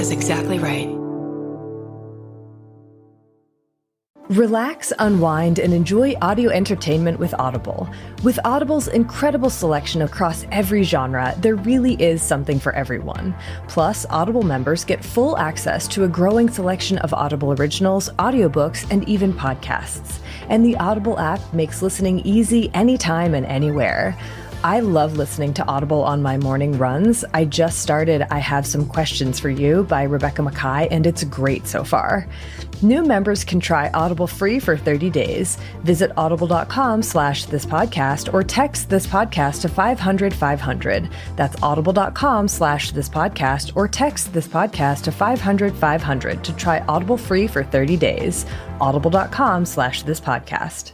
is exactly right. Relax, unwind, and enjoy audio entertainment with Audible. With Audible's incredible selection across every genre, there really is something for everyone. Plus, Audible members get full access to a growing selection of Audible originals, audiobooks, and even podcasts. And the Audible app makes listening easy anytime and anywhere. I love listening to Audible on my morning runs. I just started I Have Some Questions for You by Rebecca Makkai, and it's great so far. New members can try Audible free for 30 days. Visit audible.com/thispodcast or text this podcast to 500-500. That's audible.com/thispodcast or text this podcast to 500-500 to try Audible free for 30 days. audible.com/thispodcast.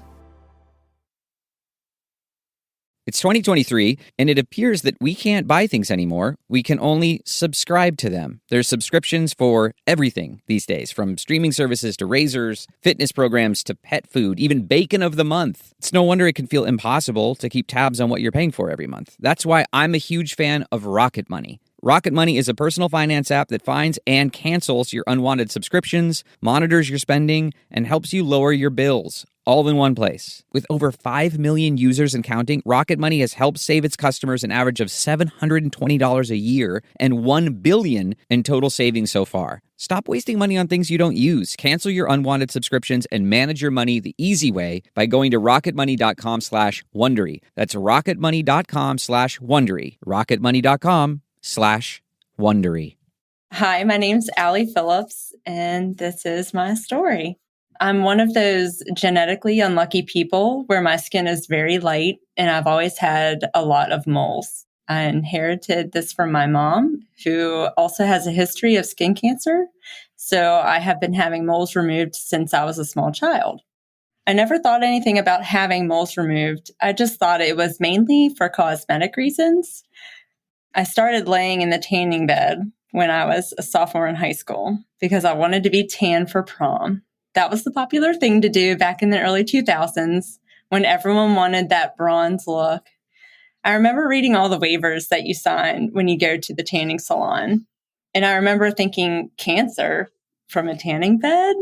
It's 2023, and it appears that we can't buy things anymore. We can only subscribe to them. There's subscriptions for everything these days, from streaming services to razors, fitness programs to pet food, even bacon of the month. It's no wonder it can feel impossible to keep tabs on what you're paying for every month. That's why I'm a huge fan of Rocket Money. Rocket Money is a personal finance app that finds and cancels your unwanted subscriptions, monitors your spending, and helps you lower your bills, all in one place. With over 5 million users and counting, Rocket Money has helped save its customers an average of $720 a year and $1 billion in total savings so far. Stop wasting money on things you don't use. Cancel your unwanted subscriptions and manage your money the easy way by going to rocketmoney.com/Wondery. That's rocketmoney.com/Wondery. rocketmoney.com/Wondery. Hi, my name's Allie Phillips, and this is my story. I'm one of those genetically unlucky people where my skin is very light, and I've always had a lot of moles. I inherited this from my mom, who also has a history of skin cancer. So I have been having moles removed since I was a small child. I never thought anything about having moles removed. I just thought it was mainly for cosmetic reasons. I started laying in the tanning bed when I was a sophomore in high school because I wanted to be tan for prom. That was the popular thing to do back in the early 2000s when everyone wanted that bronze look. I remember reading all the waivers that you sign when you go to the tanning salon. And I remember thinking, cancer from a tanning bed?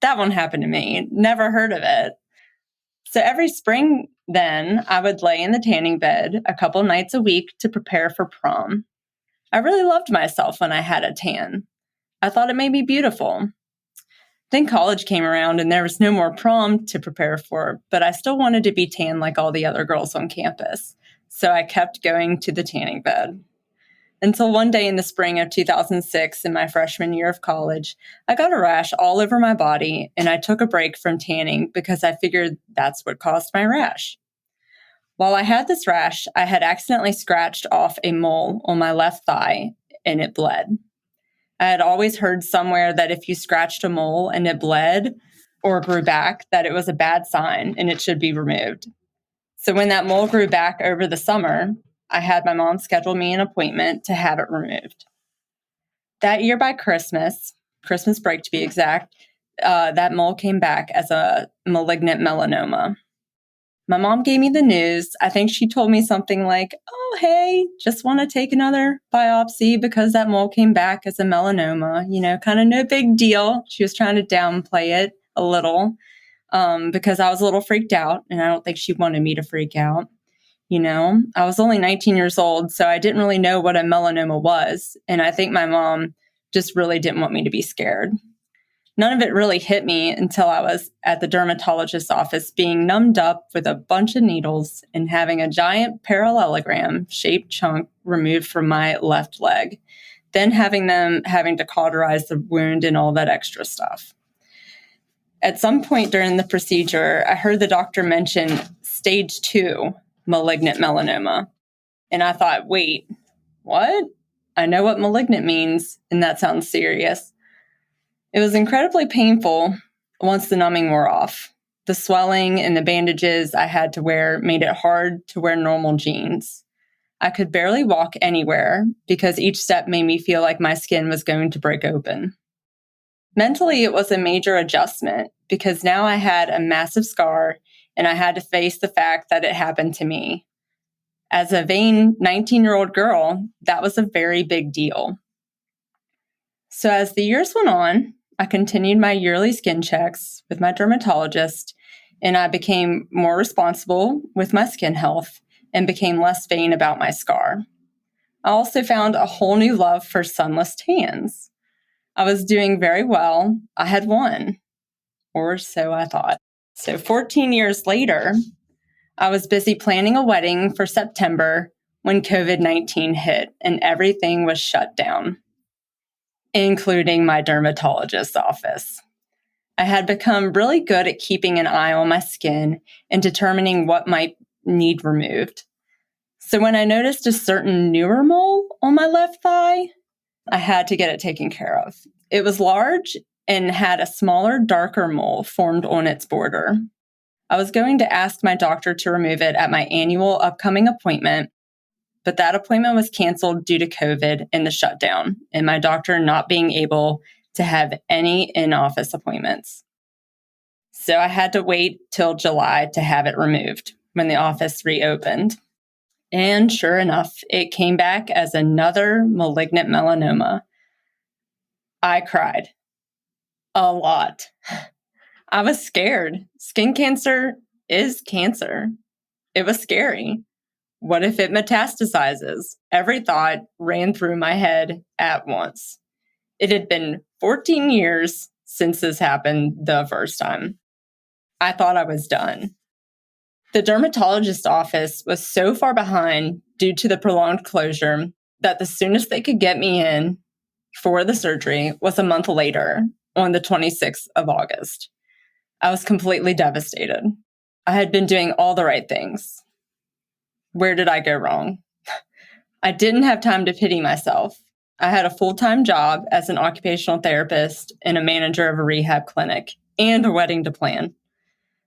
That won't happen to me. Never heard of it. So every spring then, I would lay in the tanning bed a couple nights a week to prepare for prom. I really loved myself when I had a tan. I thought it made me beautiful. Then college came around and there was no more prom to prepare for, but I still wanted to be tan like all the other girls on campus. So I kept going to the tanning bed. Until one day in the spring of 2006, in my freshman year of college, I got a rash all over my body and I took a break from tanning because I figured that's what caused my rash. While I had this rash, I had accidentally scratched off a mole on my left thigh and it bled. I had always heard somewhere that if you scratched a mole and it bled or grew back, that it was a bad sign and it should be removed. So when that mole grew back over the summer, I had my mom schedule me an appointment to have it removed. That year by Christmas break to be exact, that mole came back as a malignant melanoma. My mom gave me the news. I think she told me something like, oh, hey, just want to take another biopsy because that mole came back as a melanoma, kind of no big deal. She was trying to downplay it a little because I was a little freaked out and I don't think she wanted me to freak out. I was only 19 years old, so I didn't really know what a melanoma was. And I think my mom just really didn't want me to be scared. None of it really hit me until I was at the dermatologist's office being numbed up with a bunch of needles and having a giant parallelogram-shaped chunk removed from my left leg, then having to cauterize the wound and all that extra stuff. At some point during the procedure, I heard the doctor mention stage 2 malignant melanoma. And I thought, wait, what? I know what malignant means, and that sounds serious. It was incredibly painful once the numbing wore off. The swelling and the bandages I had to wear made it hard to wear normal jeans. I could barely walk anywhere because each step made me feel like my skin was going to break open. Mentally, it was a major adjustment because now I had a massive scar and I had to face the fact that it happened to me. As a vain 19-year-old girl, that was a very big deal. So as the years went on, I continued my yearly skin checks with my dermatologist, and I became more responsible with my skin health and became less vain about my scar. I also found a whole new love for sunless tans. I was doing very well. I had won, or so I thought. So 14 years later, I was busy planning a wedding for September when COVID-19 hit and everything was shut down, including my dermatologist's office. I had become really good at keeping an eye on my skin and determining what might need removed. So when I noticed a certain newer mole on my left thigh, I had to get it taken care of. It was large and had a smaller, darker mole formed on its border. I was going to ask my doctor to remove it at my annual upcoming appointment, but that appointment was canceled due to COVID and the shutdown, and my doctor not being able to have any in-office appointments. So I had to wait till July to have it removed when the office reopened. And sure enough, it came back as another malignant melanoma. I cried a lot. I was scared. Skin cancer is cancer. It was scary. What if it metastasizes? Every thought ran through my head at once. It had been 14 years since this happened the first time. I thought I was done. The dermatologist's office was so far behind due to the prolonged closure that the soonest they could get me in for the surgery was a month later, on the 26th of August. I was completely devastated. I had been doing all the right things. Where did I go wrong? I didn't have time to pity myself. I had a full-time job as an occupational therapist and a manager of a rehab clinic and a wedding to plan.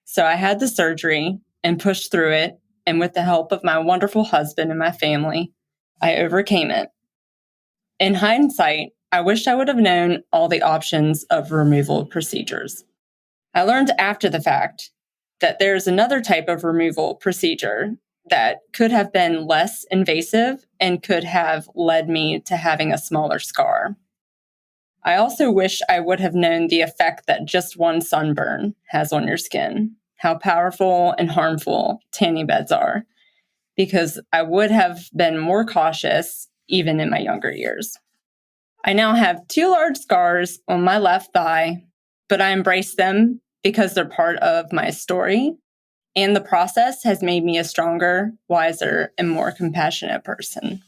So I had the surgery and pushed through it, and with the help of my wonderful husband and my family, I overcame it. In hindsight, I wish I would have known all the options of removal procedures. I learned after the fact that there's another type of removal procedure that could have been less invasive and could have led me to having a smaller scar. I also wish I would have known the effect that just one sunburn has on your skin, how powerful and harmful tanning beds are, because I would have been more cautious even in my younger years. I now have 2 large scars on my left thigh, but I embrace them because they're part of my story, and the process has made me a stronger, wiser, and more compassionate person.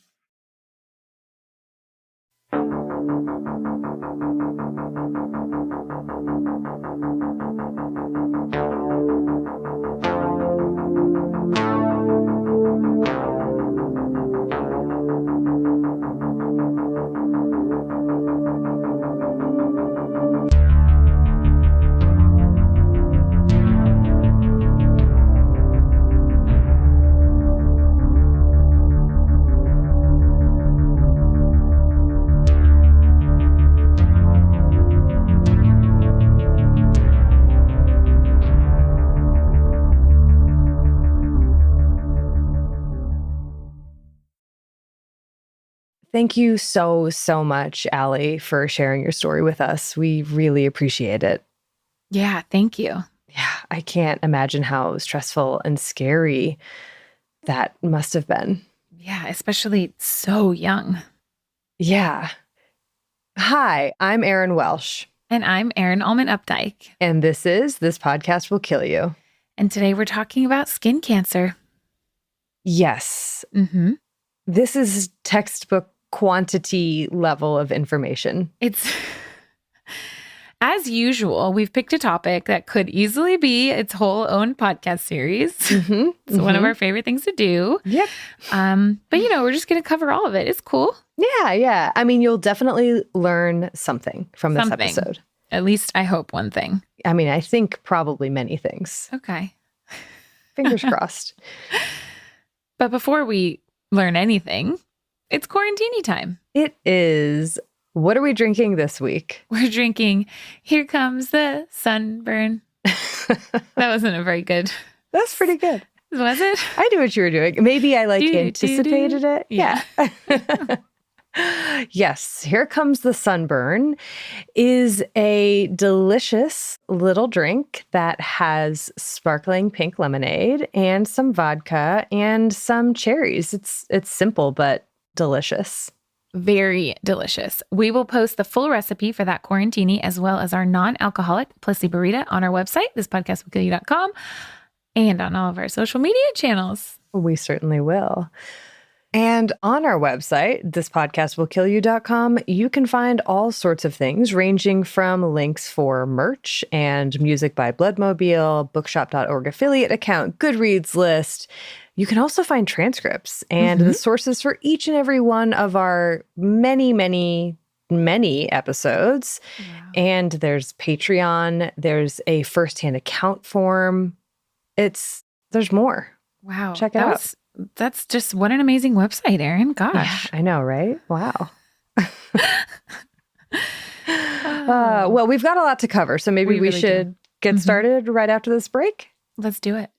Thank you so much, Allie, for sharing your story with us. We really appreciate it. Yeah, thank you. Yeah, I can't imagine how stressful and scary that must have been. Yeah, especially so young. Yeah. Hi, I'm Erin Welsh. And I'm Erin Allman Updike. And this Podcast Will Kill You. And today we're talking about skin cancer. Yes. Mm-hmm. This is textbook quantity level of information. It's, as usual, we've picked a topic that could easily be its whole own podcast series. Mm-hmm. It's one of our favorite things to do. Yep. But, we're just going to cover all of it. It's cool. Yeah. I mean, you'll definitely learn something from this episode. At least I hope one thing. I mean, I think probably many things. Okay. Fingers crossed. But before we learn anything, it's quarantine time. It is. What are we drinking this week? We're drinking Here Comes the Sunburn. That wasn't a very good. That's pretty good. Was it? I knew what you were doing. Maybe I anticipated it. Yeah. Yes, Here Comes the Sunburn is a delicious little drink that has sparkling pink lemonade and some vodka and some cherries. It's simple but delicious. Very delicious. We will post the full recipe for that quarantini as well as our non-alcoholic Plessy Burrito on our website, thispodcastwillkillyou.com, and on all of our social media channels. We certainly will. And on our website, thispodcastwillkillyou.com, you can find all sorts of things ranging from links for merch and music by Bloodmobile, bookshop.org affiliate account, Goodreads list. You can also find transcripts and the sources for each and every one of our many, many, many episodes. Wow. And there's Patreon, there's a firsthand account form. There's more. Wow. Check it out. That's just what an amazing website, Erin. Gosh. Yeah, I know, right? Wow. Well, we've got a lot to cover, so maybe we really should get started right after this break. Let's do it.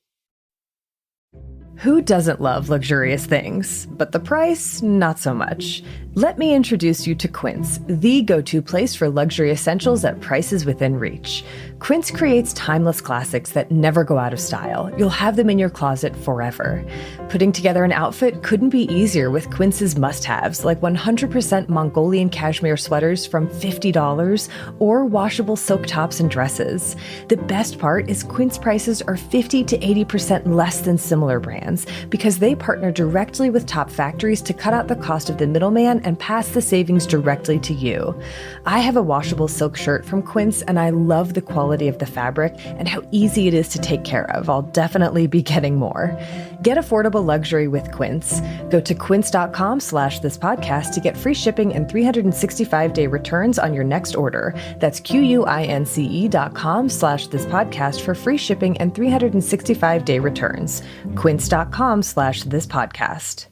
Who doesn't love luxurious things? But the price, not so much. Let me introduce you to Quince, the go-to place for luxury essentials at prices within reach. Quince creates timeless classics that never go out of style. You'll have them in your closet forever. Putting together an outfit couldn't be easier with Quince's must-haves, like 100% Mongolian cashmere sweaters from $50 or washable silk tops and dresses. The best part is Quince prices are 50 to 80% less than similar brands because they partner directly with top factories to cut out the cost of the middleman and pass the savings directly to you. I have a washable silk shirt from Quince and I love the quality of the fabric and how easy it is to take care of. I'll definitely be getting more. Get affordable luxury with Quince. Go to quince.com/thispodcast to get free shipping and 365-day returns on your next order. That's QUINCE.com/thispodcast for free shipping and 365-day returns. Quince.com/thispodcast.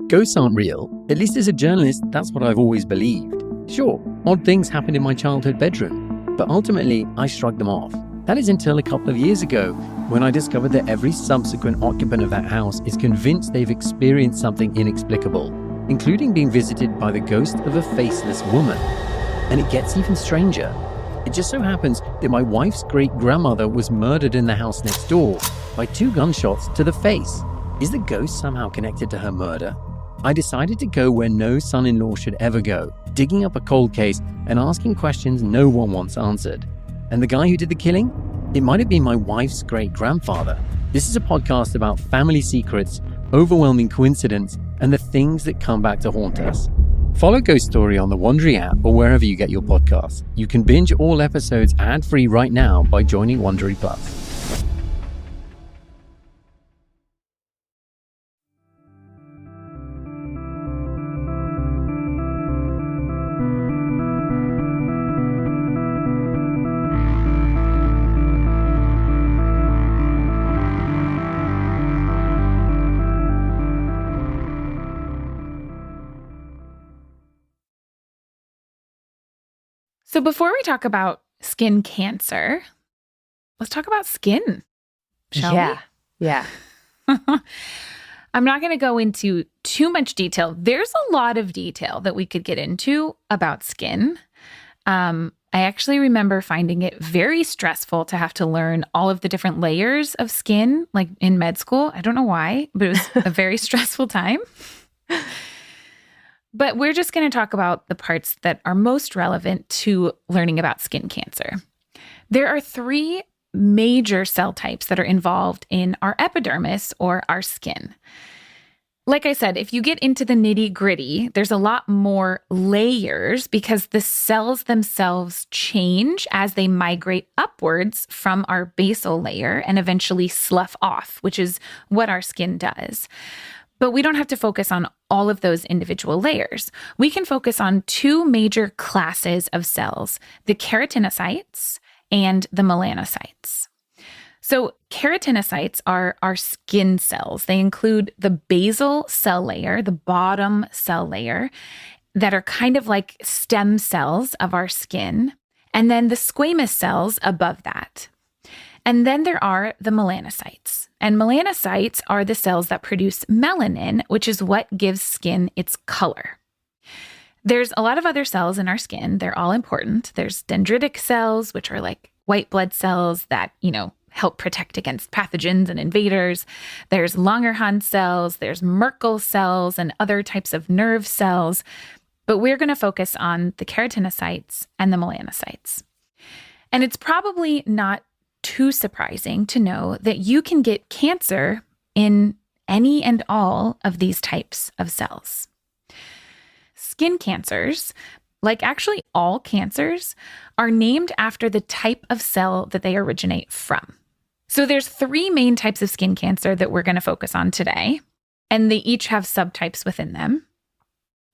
Ghosts aren't real. At least as a journalist, that's what I've always believed. Sure, odd things happened in my childhood bedroom, but ultimately I shrugged them off. That is until a couple of years ago, when I discovered that every subsequent occupant of that house is convinced they've experienced something inexplicable, including being visited by the ghost of a faceless woman. And it gets even stranger. It just so happens that my wife's great-grandmother was murdered in the house next door by 2 gunshots to the face. Is the ghost somehow connected to her murder? I decided to go where no son-in-law should ever go, digging up a cold case and asking questions no one wants answered. And the guy who did the killing? It might have been my wife's great-grandfather. This is a podcast about family secrets, overwhelming coincidence, and the things that come back to haunt us. Follow Ghost Story on the Wondery app or wherever you get your podcasts. You can binge all episodes ad-free right now by joining Wondery Plus. So before we talk about skin cancer, let's talk about skin, shall we? Yeah. I'm not going to go into too much detail. There's a lot of detail that we could get into about skin. I actually remember finding it very stressful to have to learn all of the different layers of skin, like in med school. I don't know why, but it was a very stressful time. But we're just going to talk about the parts that are most relevant to learning about skin cancer. There are 3 major cell types that are involved in our epidermis or our skin. Like I said, if you get into the nitty-gritty, there's a lot more layers because the cells themselves change as they migrate upwards from our basal layer and eventually slough off, which is what our skin does. But we don't have to focus on all of those individual layers. We can focus on 2 major classes of cells, the keratinocytes and the melanocytes. So keratinocytes are our skin cells. They include the basal cell layer, the bottom cell layer, that are kind of like stem cells of our skin, and then the squamous cells above that. And then there are the melanocytes. And melanocytes are the cells that produce melanin, which is what gives skin its color. There's a lot of other cells in our skin. They're all important. There's dendritic cells, which are like white blood cells that, help protect against pathogens and invaders. There's Langerhans cells, there's Merkel cells, and other types of nerve cells. But we're going to focus on the keratinocytes and the melanocytes. And it's probably not too surprising to know that you can get cancer in any and all of these types of cells. Skin cancers, like actually all cancers, are named after the type of cell that they originate from. So there's 3 main types of skin cancer that we're going to focus on today, and they each have subtypes within them.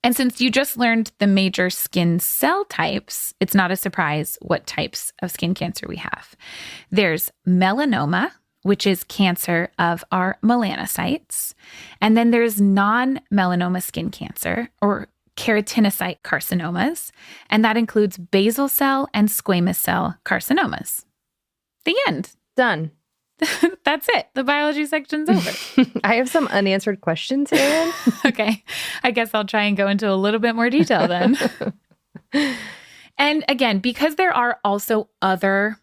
And since you just learned the major skin cell types, it's not a surprise what types of skin cancer we have. There's melanoma, which is cancer of our melanocytes. And then there's non-melanoma skin cancer, or keratinocyte carcinomas, and that includes basal cell and squamous cell carcinomas. The end. Done. That's it. The biology section's over. I have some unanswered questions, Erin. Okay. I guess I'll try and go into a little bit more detail then. And again, because there are also other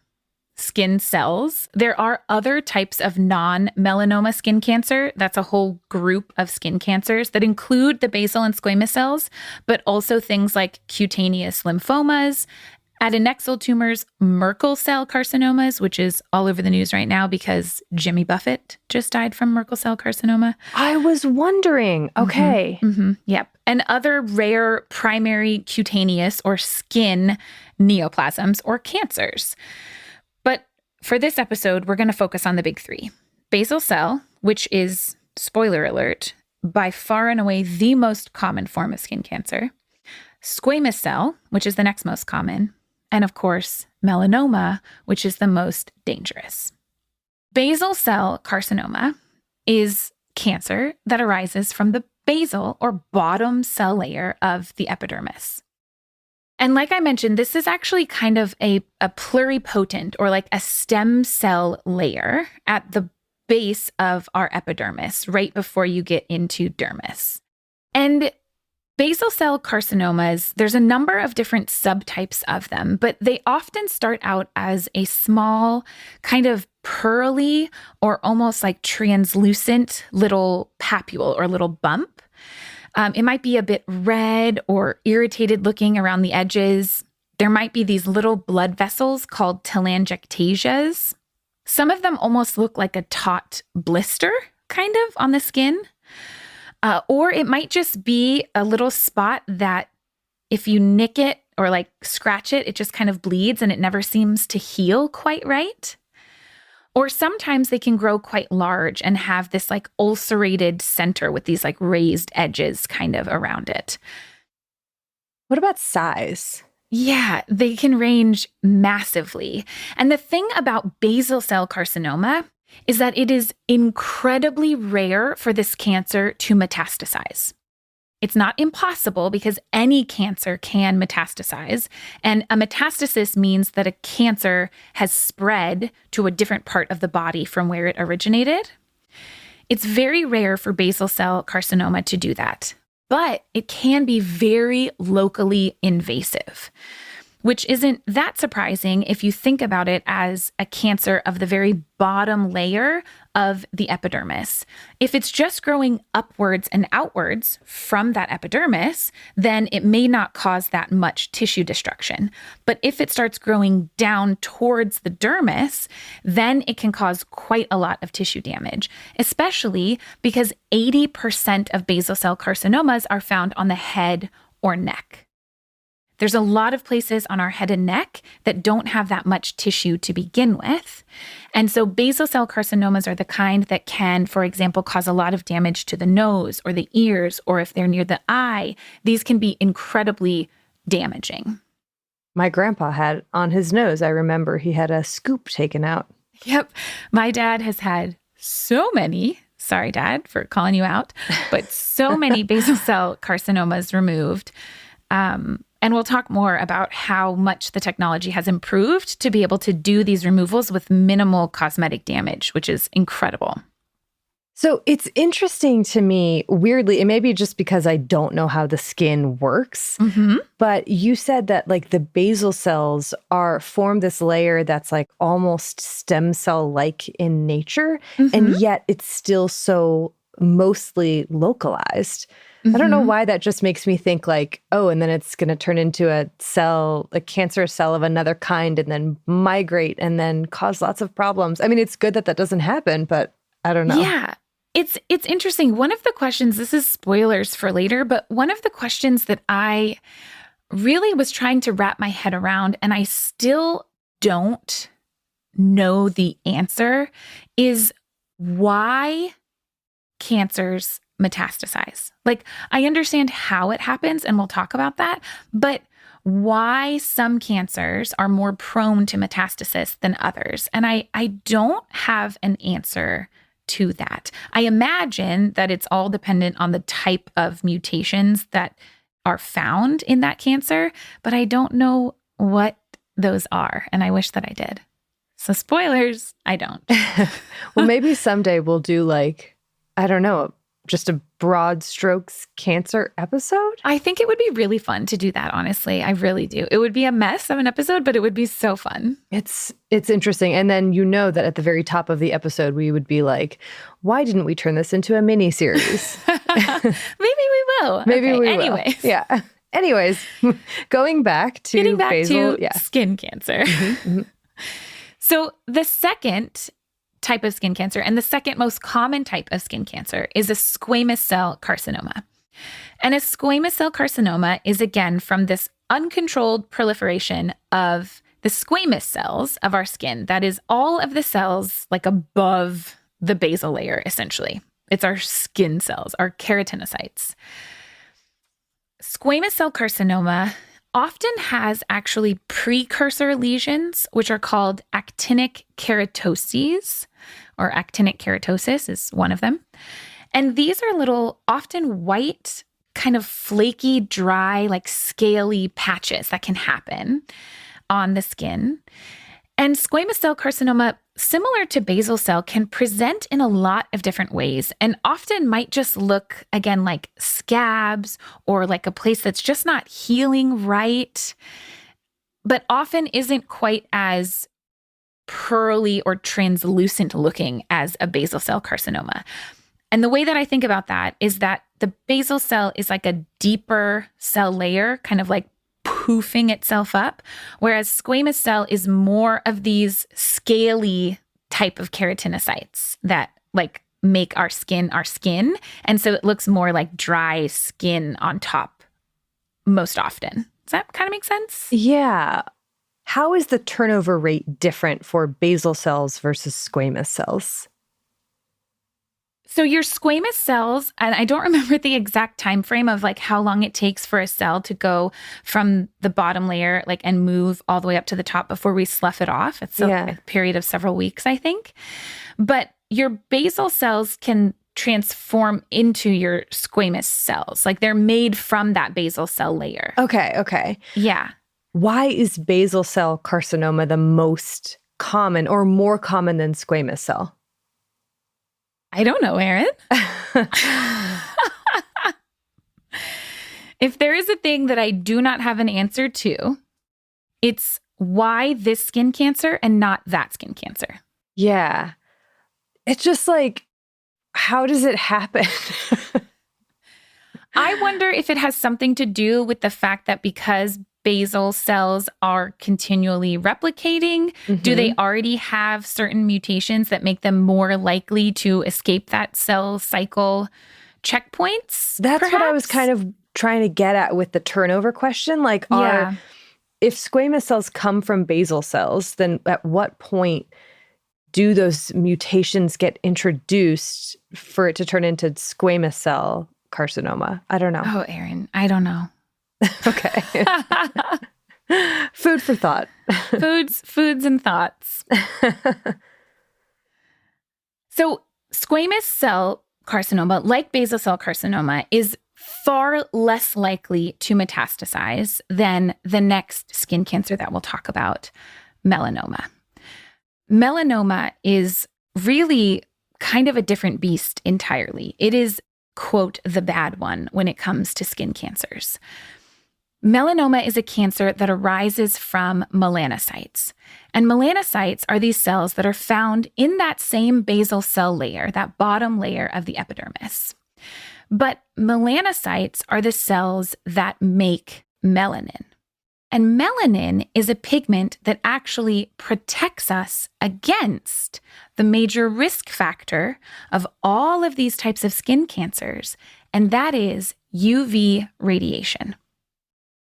skin cells, there are other types of non-melanoma skin cancer. That's a whole group of skin cancers that include the basal and squamous cells, but also things like cutaneous lymphomas, adnexal tumors, Merkel cell carcinomas, which is all over the news right now because Jimmy Buffett just died from Merkel cell carcinoma. I was wondering. Okay. Yep. And other rare primary cutaneous or skin neoplasms or cancers. But for this episode, we're going to focus on the big 3. Basal cell, which is, spoiler alert, by far and away the most common form of skin cancer. Squamous cell, which is the next most common. And of course, melanoma, which is the most dangerous. Basal cell carcinoma is cancer that arises from the basal or bottom cell layer of the epidermis. And like I mentioned, this is actually kind of a pluripotent or like a stem cell layer at the base of our epidermis, right before you get into dermis. And basal cell carcinomas, there's a number of different subtypes of them, but they often start out as a small, kind of pearly or almost like translucent little papule or little bump. It might be a bit red or irritated looking around the edges. There might be these little blood vessels called telangiectasias. Some of them almost look like a taut blister, kind of, on the skin. Or it might just be a little spot that if you nick it or like scratch it, it just kind of bleeds and it never seems to heal quite right. Or sometimes they can grow quite large and have this like ulcerated center with these like raised edges kind of around it. What about size? Yeah, they can range massively. And the thing about basal cell carcinoma is that it is incredibly rare for this cancer to metastasize. It's not impossible because any cancer can metastasize. And a metastasis means that a cancer has spread to a different part of the body from where it originated. It's very rare for basal cell carcinoma to do that, but it can be very locally invasive, which isn't that surprising if you think about it as a cancer of the very bottom layer of the epidermis. If it's just growing upwards and outwards from that epidermis, then it may not cause that much tissue destruction. But if it starts growing down towards the dermis, then it can cause quite a lot of tissue damage, especially because 80% of basal cell carcinomas are found on the head or neck. There's a lot of places on our head and neck that don't have that much tissue to begin with. And so basal cell carcinomas are the kind that can, for example, cause a lot of damage to the nose or the ears, or if they're near the eye, these can be incredibly damaging. My grandpa had on his nose, I remember he had a scoop taken out. Yep. My dad has had so many, sorry, Dad, for calling you out, but so many basal cell carcinomas removed. And we'll talk more about how much the technology has improved to be able to do these removals with minimal cosmetic damage, which is incredible. So it's interesting to me, weirdly, and maybe just because I don't know how the skin works, but you said that like the basal cells form this layer that's like almost stem cell-like in nature, and yet it's still so mostly localized. I don't know why that just makes me think like, oh, and then it's going to turn into a cancerous cell of another kind and then migrate and then cause lots of problems. I mean, it's good that that doesn't happen, but I don't know. Yeah. It's interesting. One of the questions, this is spoilers for later, but one of the questions that I really was trying to wrap my head around, and I still don't know the answer, is why cancers metastasize. Like, I understand how it happens, and we'll talk about that, but why some cancers are more prone to metastasis than others. And I don't have an answer to that. I imagine that it's all dependent on the type of mutations that are found in that cancer, but I don't know what those are, and I wish that I did. So spoilers, I don't. Well, maybe someday we'll do like, I don't know, just a broad strokes cancer episode? I think it would be really fun to do that, honestly. I really do. It would be a mess of an episode, but it would be so fun. It's interesting. And then you know that at the very top of the episode, we would be like, why didn't we turn this into a mini series? Maybe we will. Maybe okay, we anyways. will. Yeah. Anyways, getting back to yeah. skin cancer. So the second type of skin cancer, and the second most common type of skin cancer, is a squamous cell carcinoma. And a squamous cell carcinoma is, again, from this uncontrolled proliferation of the squamous cells of our skin. That is all of the cells like above the basal layer, essentially. It's our skin cells, our keratinocytes. Squamous cell carcinoma often has actually precursor lesions, which are called actinic keratoses, or actinic keratosis is one of them. And these are little, often white, kind of flaky, dry, like scaly patches that can happen on the skin. And squamous cell carcinoma, similar to basal cell, can present in a lot of different ways and often might just look, again, like scabs or like a place that's just not healing right, but often isn't quite as pearly or translucent looking as a basal cell carcinoma. And the way that I think about that is that the basal cell is like a deeper cell layer, kind of like poofing itself up, whereas squamous cell is more of these scaly type of keratinocytes that like make our skin. And so it looks more like dry skin on top most often. Does that kind of make sense? Yeah. How is the turnover rate different for basal cells versus squamous cells? So your squamous cells, and I don't remember the exact time frame of like how long it takes for a cell to go from the bottom layer like and move all the way up to the top before we slough it off. It's a period of several weeks, I think. But your basal cells can transform into your squamous cells. Like they're made from that basal cell layer. Okay. Yeah. Why is basal cell carcinoma the most common or more common than squamous cell? I don't know, Erin. If there is a thing that I do not have an answer to, it's why this skin cancer and not that skin cancer. Yeah. It's just like, how does it happen? I wonder if it has something to do with the fact that because basal cells are continually replicating, do they already have certain mutations that make them more likely to escape that cell cycle checkpoints? That's perhaps? What I was kind of trying to get at with the turnover question. Like, if squamous cells come from basal cells, then at what point do those mutations get introduced for it to turn into squamous cell carcinoma? I don't know. Oh, Erin, I don't know. Okay. Food for thought. Foods and thoughts. So squamous cell carcinoma, like basal cell carcinoma, is far less likely to metastasize than the next skin cancer that we'll talk about, melanoma. Melanoma is really kind of a different beast entirely. It is, quote, the bad one when it comes to skin cancers. Melanoma is a cancer that arises from melanocytes. And melanocytes are these cells that are found in that same basal cell layer, that bottom layer of the epidermis. But melanocytes are the cells that make melanin. And melanin is a pigment that actually protects us against the major risk factor of all of these types of skin cancers, and that is UV radiation.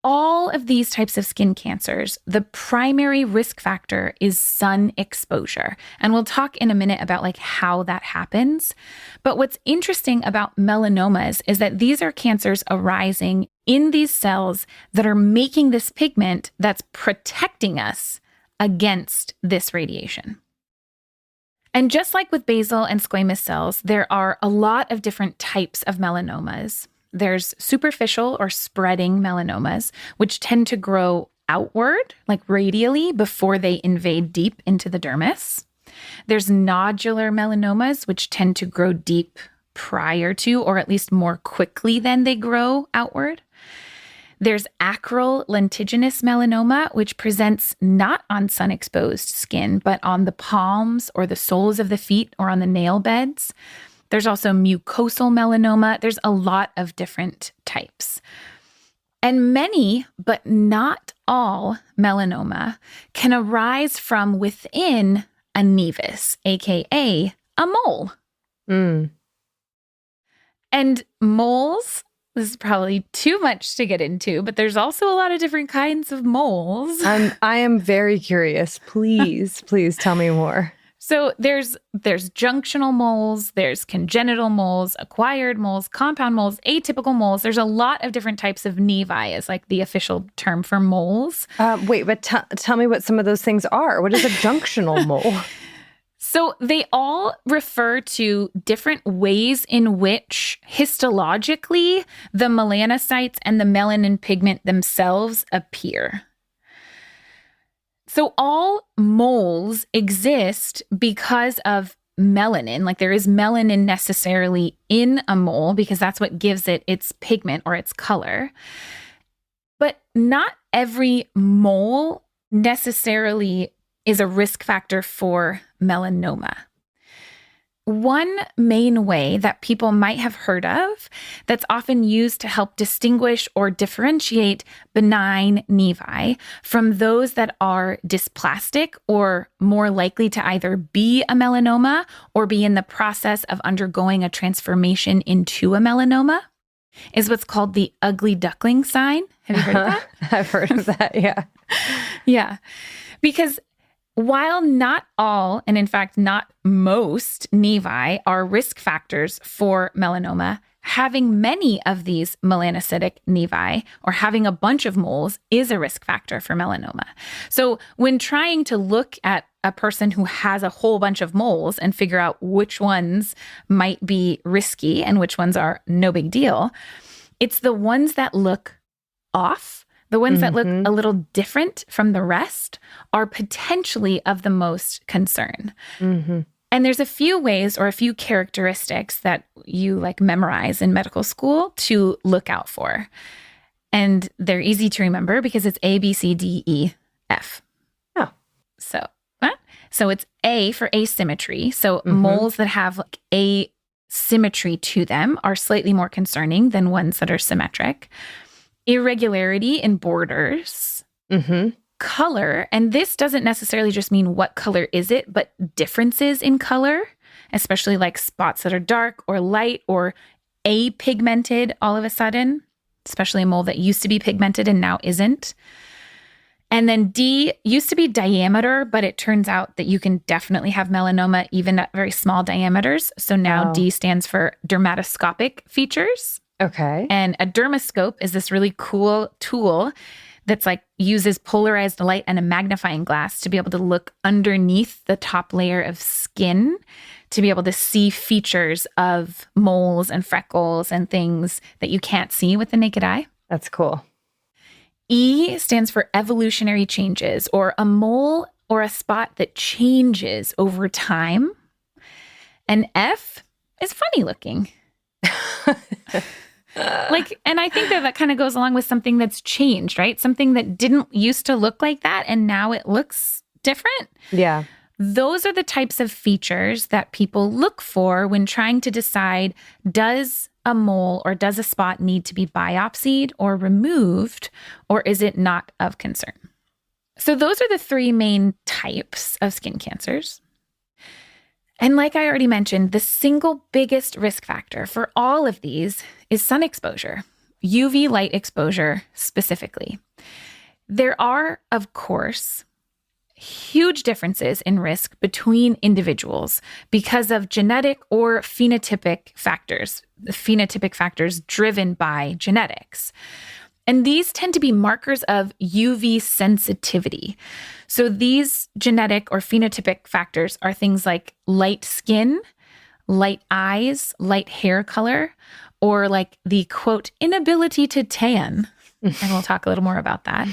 All of these types of skin cancers, the primary risk factor is sun exposure. And we'll talk in a minute about like how that happens. But what's interesting about melanomas is that these are cancers arising in these cells that are making this pigment that's protecting us against this radiation. And just like with basal and squamous cells, there are a lot of different types of melanomas. There's superficial or spreading melanomas, which tend to grow outward, like radially, before they invade deep into the dermis. There's nodular melanomas, which tend to grow deep prior to, or at least more quickly than they grow outward. There's acral lentiginous melanoma, which presents not on sun-exposed skin, but on the palms or the soles of the feet or on the nail beds. There's also mucosal melanoma. There's a lot of different types. And many, but not all, melanoma can arise from within a nevus, aka a mole. And moles, this is probably too much to get into, but there's also a lot of different kinds of moles. I am very curious. Please tell me more. So there's junctional moles, there's congenital moles, acquired moles, compound moles, atypical moles. There's a lot of different types of nevi is like the official term for moles. Wait, but tell me what some of those things are. What is a junctional mole? So they all refer to different ways in which histologically the melanocytes and the melanin pigment themselves appear. So all moles exist because of melanin. Like there is melanin necessarily in a mole because that's what gives it its pigment or its color. But not every mole necessarily is a risk factor for melanoma. One main way that people might have heard of that's often used to help distinguish or differentiate benign nevi from those that are dysplastic or more likely to either be a melanoma or be in the process of undergoing a transformation into a melanoma is what's called the ugly duckling sign. Have you heard of that? I've heard of that, yeah. Yeah, because while not all, and in fact not most, nevi are risk factors for melanoma, having many of these melanocytic nevi or having a bunch of moles is a risk factor for melanoma. So when trying to look at a person who has a whole bunch of moles and figure out which ones might be risky and which ones are no big deal, it's the ones that look off. The ones that look a little different from the rest are potentially of the most concern. And there's a few ways or a few characteristics that you like memorize in medical school to look out for. And they're easy to remember because it's A, B, C, D, E, F. Oh. So it's A for asymmetry. So moles that have like asymmetry to them are slightly more concerning than ones that are symmetric. Irregularity in borders, color, and this doesn't necessarily just mean what color is it, but differences in color, especially like spots that are dark or light or apigmented all of a sudden, especially a mole that used to be pigmented and now isn't. And then D used to be diameter, but it turns out that you can definitely have melanoma even at very small diameters. So now D stands for dermatoscopic features. Okay. And a dermoscope is this really cool tool that's like uses polarized light and a magnifying glass to be able to look underneath the top layer of skin to be able to see features of moles and freckles and things that you can't see with the naked eye. That's cool. E stands for evolutionary changes, or a mole or a spot that changes over time. And F is funny looking. And I think that kind of goes along with something that's changed, right? Something that didn't used to look like that, and now it looks different. Yeah. Those are the types of features that people look for when trying to decide, does a mole or does a spot need to be biopsied or removed, or is it not of concern? So those are the three main types of skin cancers. And like I already mentioned, the single biggest risk factor for all of these is sun exposure, UV light exposure specifically. There are, of course, huge differences in risk between individuals because of genetic or phenotypic factors, the phenotypic factors driven by genetics. And these tend to be markers of UV sensitivity. So these genetic or phenotypic factors are things like light skin, light eyes, light hair color, or like the quote, inability to tan. And we'll talk a little more about that.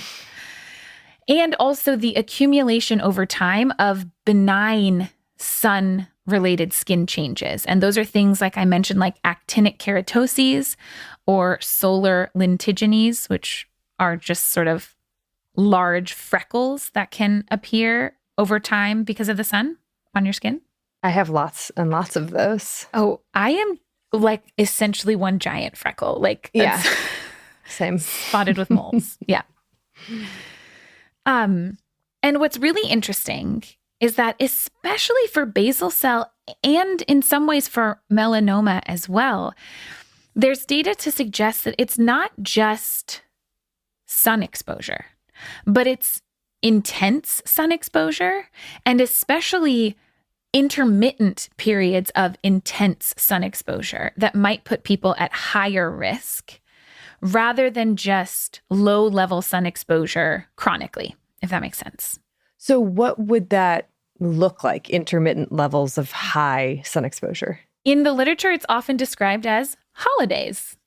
And also the accumulation over time of benign sun-related skin changes. And those are things like I mentioned, like actinic keratoses or solar lentigines, which are just sort of large freckles that can appear over time because of the sun on your skin. I have lots and lots of those. Oh, I am like essentially one giant freckle. Like, Yeah. that's Same. spotted with moles. Yeah. And what's really interesting is that especially for basal cell and in some ways for melanoma as well, there's data to suggest that it's not just sun exposure, but it's intense sun exposure and especially intermittent periods of intense sun exposure that might put people at higher risk rather than just low-level sun exposure chronically, if that makes sense. So what would that look like, intermittent levels of high sun exposure? In the literature, it's often described as holidays,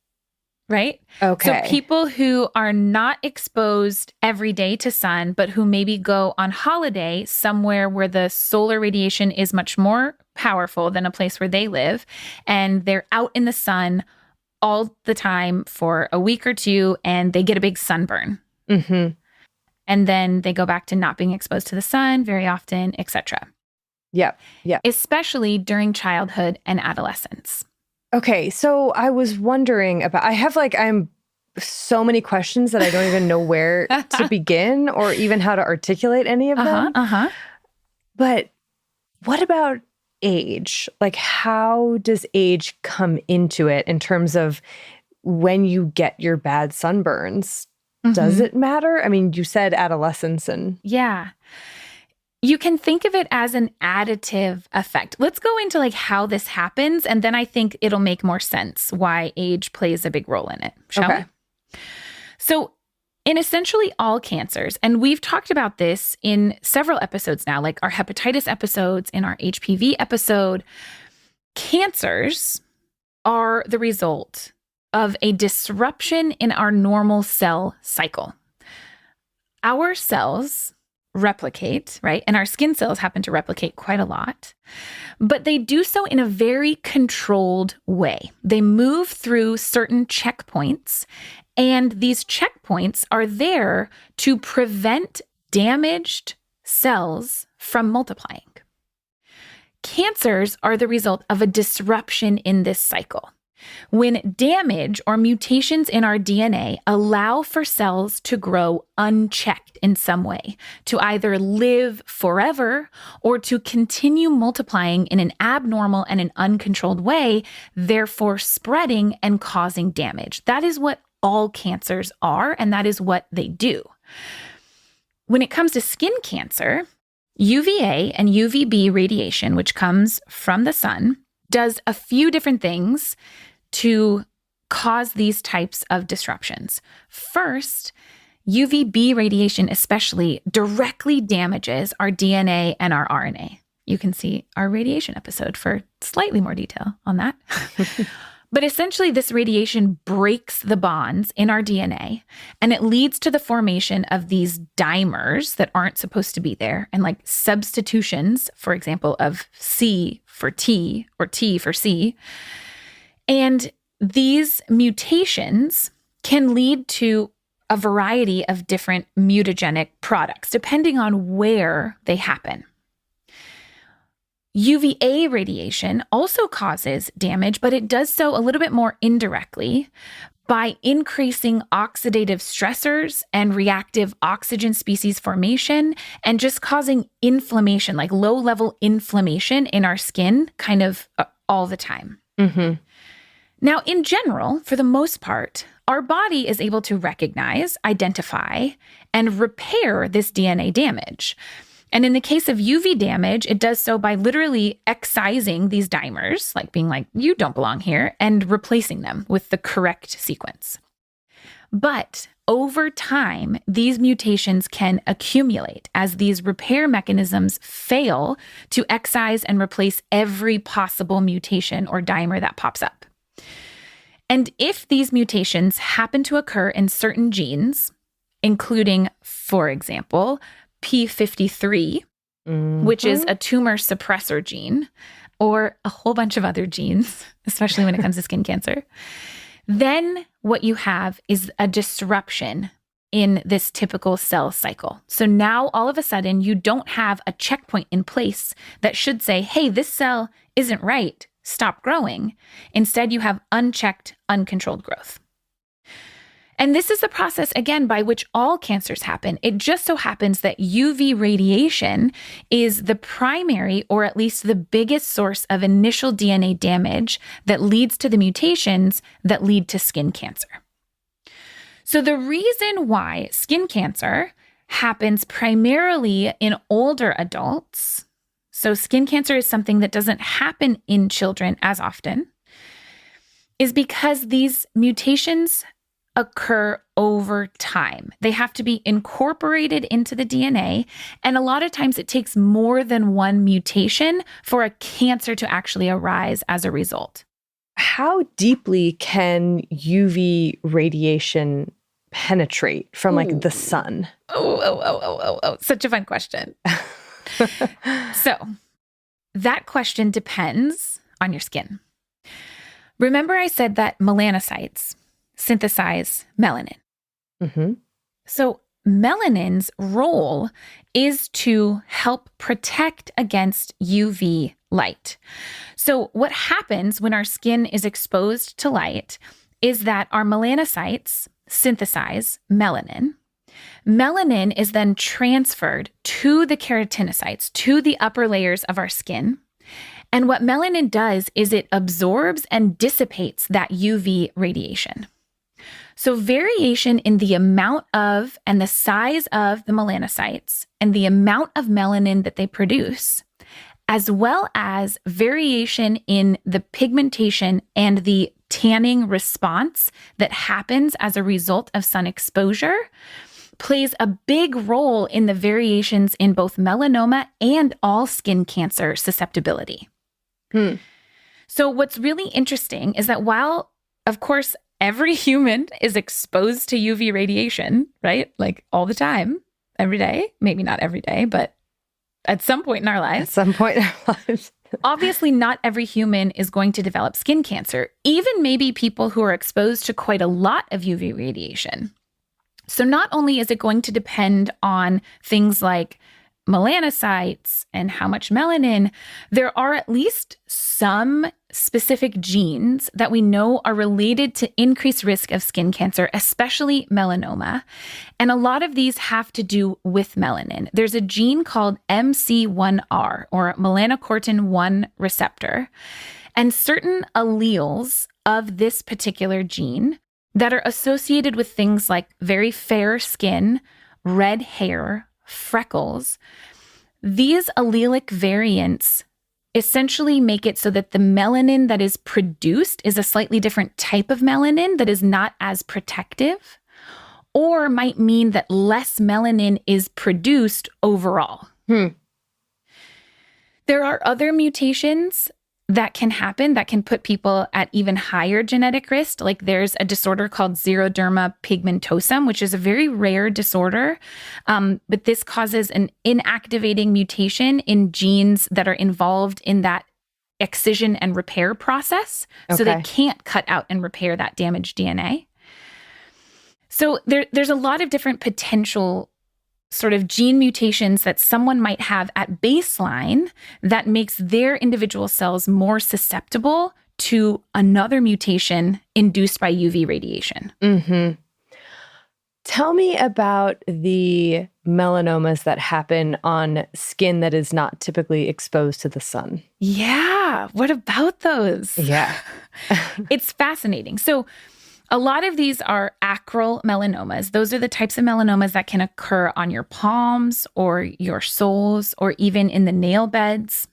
right? Okay. So people who are not exposed every day to sun, but who maybe go on holiday somewhere where the solar radiation is much more powerful than a place where they live, and they're out in the sun all the time for a week or two, and they get a big sunburn. Mm-hmm. And then they go back to not being exposed to the sun very often, etc. Yeah. Yeah. Especially during childhood and adolescence. Okay. So I was wondering about, I'm so many questions that I don't even know where to begin or even how to articulate any of them. But what about age? Like, how does age come into it in terms of when you get your bad sunburns? Does it matter? I mean, you said adolescence and... Yeah. You can think of it as an additive effect. Let's go into like how this happens, and then I think it'll make more sense why age plays a big role in it, shall we? So in essentially all cancers, and we've talked about this in several episodes now, like our hepatitis episodes, in our HPV episode, cancers are the result of a disruption in our normal cell cycle. Our cells replicate, right? And our skin cells happen to replicate quite a lot, but they do so in a very controlled way. They move through certain checkpoints, and these checkpoints are there to prevent damaged cells from multiplying. Cancers are the result of a disruption in this cycle. When damage or mutations in our DNA allow for cells to grow unchecked in some way, to either live forever or to continue multiplying in an abnormal and an uncontrolled way, therefore spreading and causing damage. That is what all cancers are, and that is what they do. When it comes to skin cancer, UVA and UVB radiation, which comes from the sun, does a few different things to cause these types of disruptions. First, UVB radiation especially directly damages our DNA and our RNA. you can see our radiation episode for slightly more detail on that. But essentially, this radiation breaks the bonds in our DNA, and it leads to the formation of these dimers that aren't supposed to be there, and like substitutions, for example, of C for T or T for C. And these mutations can lead to a variety of different mutagenic products, depending on where they happen. UVA radiation also causes damage, but it does so a little bit more indirectly by increasing oxidative stressors and reactive oxygen species formation and just causing inflammation, like low-level inflammation in our skin kind of all the time. Mm-hmm. Now, in general, for the most part, our body is able to recognize, identify, and repair this DNA damage. And in the case of UV damage, it does so by literally excising these dimers, like being like, you don't belong here, and replacing them with the correct sequence. But over time, these mutations can accumulate as these repair mechanisms fail to excise and replace every possible mutation or dimer that pops up. And if these mutations happen to occur in certain genes, including, for example, P53, which is a tumor suppressor gene, or a whole bunch of other genes, especially when it comes to skin cancer, then what you have is a disruption in this typical cell cycle. So now all of a sudden you don't have a checkpoint in place that should say, hey, this cell isn't right, stop growing. Instead, you have unchecked, uncontrolled growth. And this is the process, again, by which all cancers happen. It just so happens that UV radiation is the primary, or at least the biggest source of initial DNA damage that leads to the mutations that lead to skin cancer. So the reason why skin cancer happens primarily in older adults, so skin cancer is something that doesn't happen in children as often, is because these mutations occur over time. They have to be incorporated into the DNA, and a lot of times it takes more than one mutation for a cancer to actually arise as a result. How deeply can UV radiation penetrate from like the sun? Oh, such a fun question. So that question depends on your skin. Remember I said that melanocytes synthesize melanin. Mm-hmm. So melanin's role is to help protect against UV light. So what happens when our skin is exposed to light is that our melanocytes synthesize melanin. Melanin is then transferred to the keratinocytes, to the upper layers of our skin. And what melanin does is it absorbs and dissipates that UV radiation. So variation in the amount of and the size of the melanocytes and the amount of melanin that they produce, as well as variation in the pigmentation and the tanning response that happens as a result of sun exposure, plays a big role in the variations in both melanoma and all skin cancer susceptibility. So what's really interesting is that while, of course, every human is exposed to UV radiation, right? Like all the time, every day, maybe not every day, but at some point in our lives. At some point in our lives. Obviously, not every human is going to develop skin cancer, even maybe people who are exposed to quite a lot of UV radiation. So not only is it going to depend on things like melanocytes and how much melanin, there are at least some specific genes that we know are related to increased risk of skin cancer, especially melanoma. And a lot of these have to do with melanin. There's a gene called MC1R, or melanocortin 1 receptor, and certain alleles of this particular gene that are associated with things like very fair skin, red hair, freckles. These allelic variants essentially make it so that the melanin that is produced is a slightly different type of melanin that is not as protective, or might mean that less melanin is produced overall. There are other mutations that can happen that can put people at even higher genetic risk. Like there's a disorder called xeroderma pigmentosum, which is a very rare disorder. But this causes an inactivating mutation in genes that are involved in that excision and repair process. So they can't cut out and repair that damaged DNA. So there's a lot of different potential sort of gene mutations that someone might have at baseline that makes their individual cells more susceptible to another mutation induced by UV radiation. Mm-hmm. Tell me about the melanomas that happen on skin that is not typically exposed to the sun. Yeah. What about those? Yeah. It's fascinating. So a lot of these are acral melanomas. Those are the types of melanomas that can occur on your palms or your soles or even in the nail beds.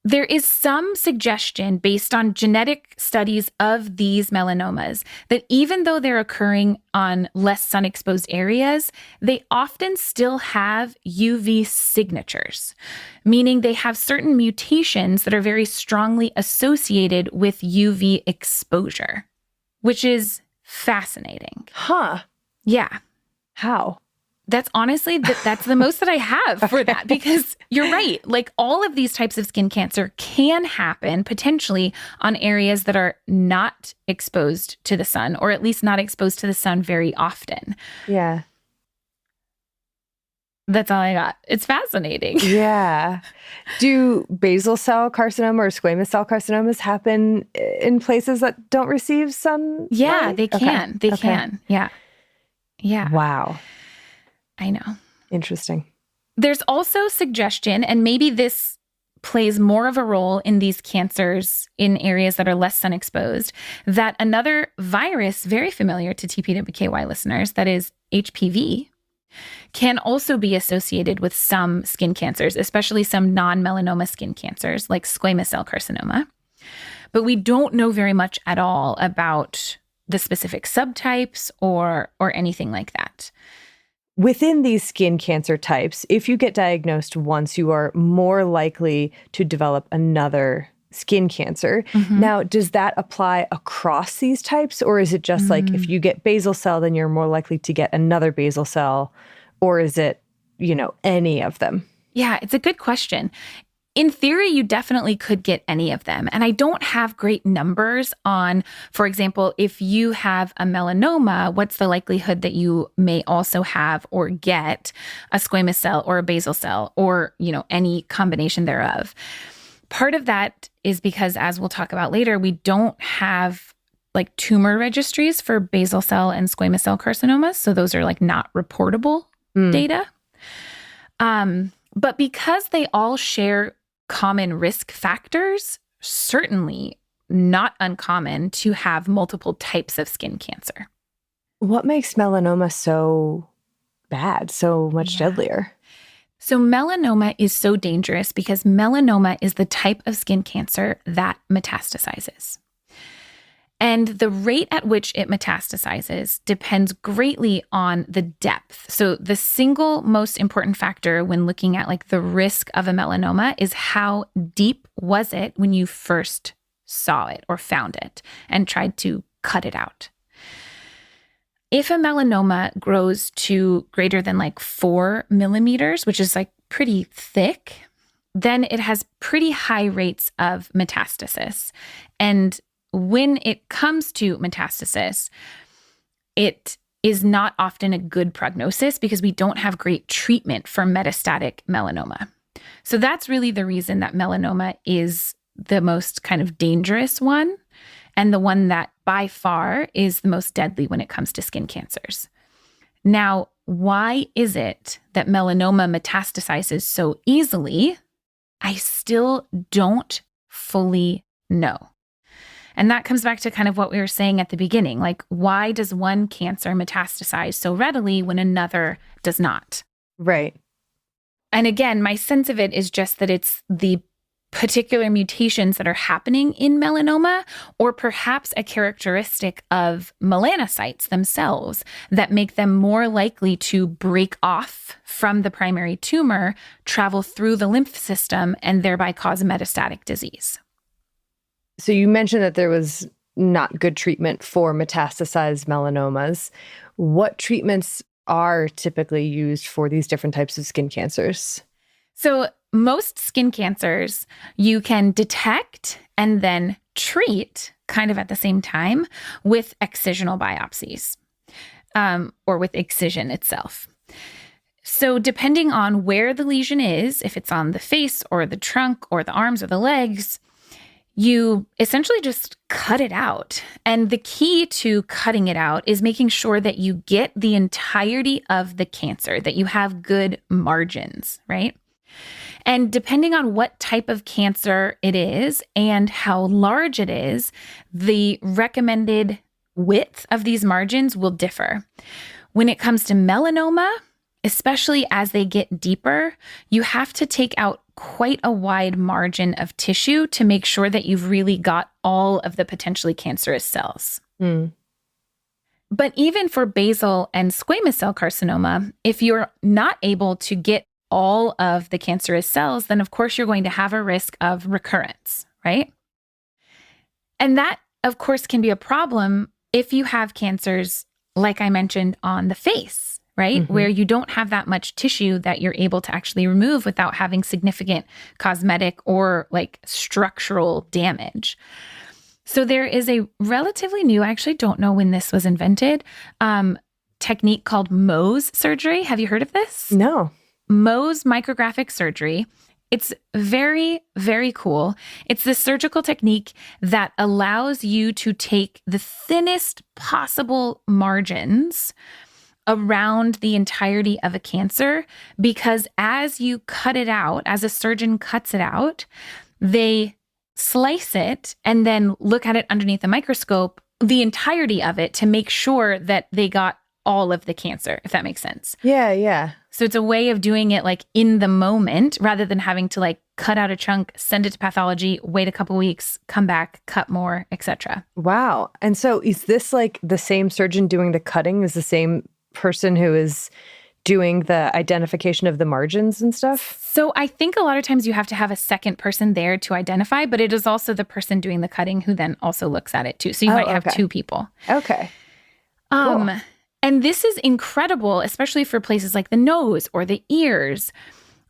There is some suggestion based on genetic studies of these melanomas that even though they're occurring on less sun-exposed areas, they often still have UV signatures, meaning they have certain mutations that are very strongly associated with UV exposure, which is fascinating. Huh. Yeah. How? That's honestly, that's the most that I have for that, because you're right. Like all of these types of skin cancer can happen potentially on areas that are not exposed to the sun, or at least not exposed to the sun very often. Yeah. That's all I got. It's fascinating. Yeah. Do basal cell carcinoma or squamous cell carcinomas happen in places that don't receive sun? Yeah, they can. Okay. They can. Yeah. Yeah. Wow. I know. Interesting. There's also suggestion, and maybe this plays more of a role in these cancers in areas that are less sun exposed, that another virus very familiar to TPWKY listeners, that is HPV, can also be associated with some skin cancers, especially some non-melanoma skin cancers like squamous cell carcinoma. But we don't know very much at all about the specific subtypes or anything like that. Within these skin cancer types, if you get diagnosed once, you are more likely to develop another skin cancer. Mm-hmm. Now, does that apply across these types? Or is it just like if you get basal cell, then you're more likely to get another basal cell? Or is it, any of them? Yeah, it's a good question. In theory, you definitely could get any of them. And I don't have great numbers on, for example, if you have a melanoma, what's the likelihood that you may also have or get a squamous cell or a basal cell or, any combination thereof. Part of that is because, as we'll talk about later, we don't have like tumor registries for basal cell and squamous cell carcinomas. So those are like not reportable data. But because they all share common risk factors, certainly not uncommon to have multiple types of skin cancer. What makes melanoma so bad, so much deadlier? So melanoma is so dangerous because melanoma is the type of skin cancer that metastasizes. And the rate at which it metastasizes depends greatly on the depth. So the single most important factor when looking at like the risk of a melanoma is how deep was it when you first saw it or found it and tried to cut it out. If a melanoma grows to greater than like 4 millimeters, which is like pretty thick, then it has pretty high rates of metastasis. And when it comes to metastasis, it is not often a good prognosis because we don't have great treatment for metastatic melanoma. So that's really the reason that melanoma is the most kind of dangerous one and the one that by far is the most deadly when it comes to skin cancers. Now, why is it that melanoma metastasizes so easily? I still don't fully know. And that comes back to kind of what we were saying at the beginning. Like, why does one cancer metastasize so readily when another does not? Right. And again, my sense of it is just that it's the particular mutations that are happening in melanoma, or perhaps a characteristic of melanocytes themselves that make them more likely to break off from the primary tumor travel through the lymph system and thereby cause metastatic disease. So you mentioned that there was not good treatment for metastasized melanomas. What treatments are typically used for these different types of skin cancers? So most skin cancers you can detect and then treat kind of at the same time with excisional biopsies, or with excision itself. So depending on where the lesion is, if it's on the face or the trunk or the arms or the legs, you essentially just cut it out. And the key to cutting it out is making sure that you get the entirety of the cancer, that you have good margins, right? And depending on what type of cancer it is and how large it is, the recommended width of these margins will differ. When it comes to melanoma, especially as they get deeper, you have to take out quite a wide margin of tissue to make sure that you've really got all of the potentially cancerous cells. But even for basal and squamous cell carcinoma, if you're not able to get all of the cancerous cells, then of course you're going to have a risk of recurrence, right? And that, of course, can be a problem if you have cancers, like I mentioned, on the face, right? Where you don't have that much tissue that you're able to actually remove without having significant cosmetic or like structural damage. So there is a relatively new, I actually don't know when this was invented, technique called Mohs surgery. Have you heard of this? No. Mohs micrographic surgery. It's very, very cool. It's this surgical technique that allows you to take the thinnest possible margins around the entirety of a cancer, because as you cut it out, as a surgeon cuts it out, they slice it and then look at it underneath a microscope, the entirety of it, to make sure that they got all of the cancer, if that makes sense. Yeah. So it's a way of doing it like in the moment rather than having to like cut out a chunk, send it to pathology, wait a couple weeks, come back, cut more, etc. Wow. And so is this like the same surgeon doing the cutting is the same person who is doing the identification of the margins and stuff? So I think a lot of times you have to have a second person there to identify, but it is also the person doing the cutting who then also looks at it too. So you might have two people. Okay. Cool. And this is incredible, especially for places like the nose or the ears.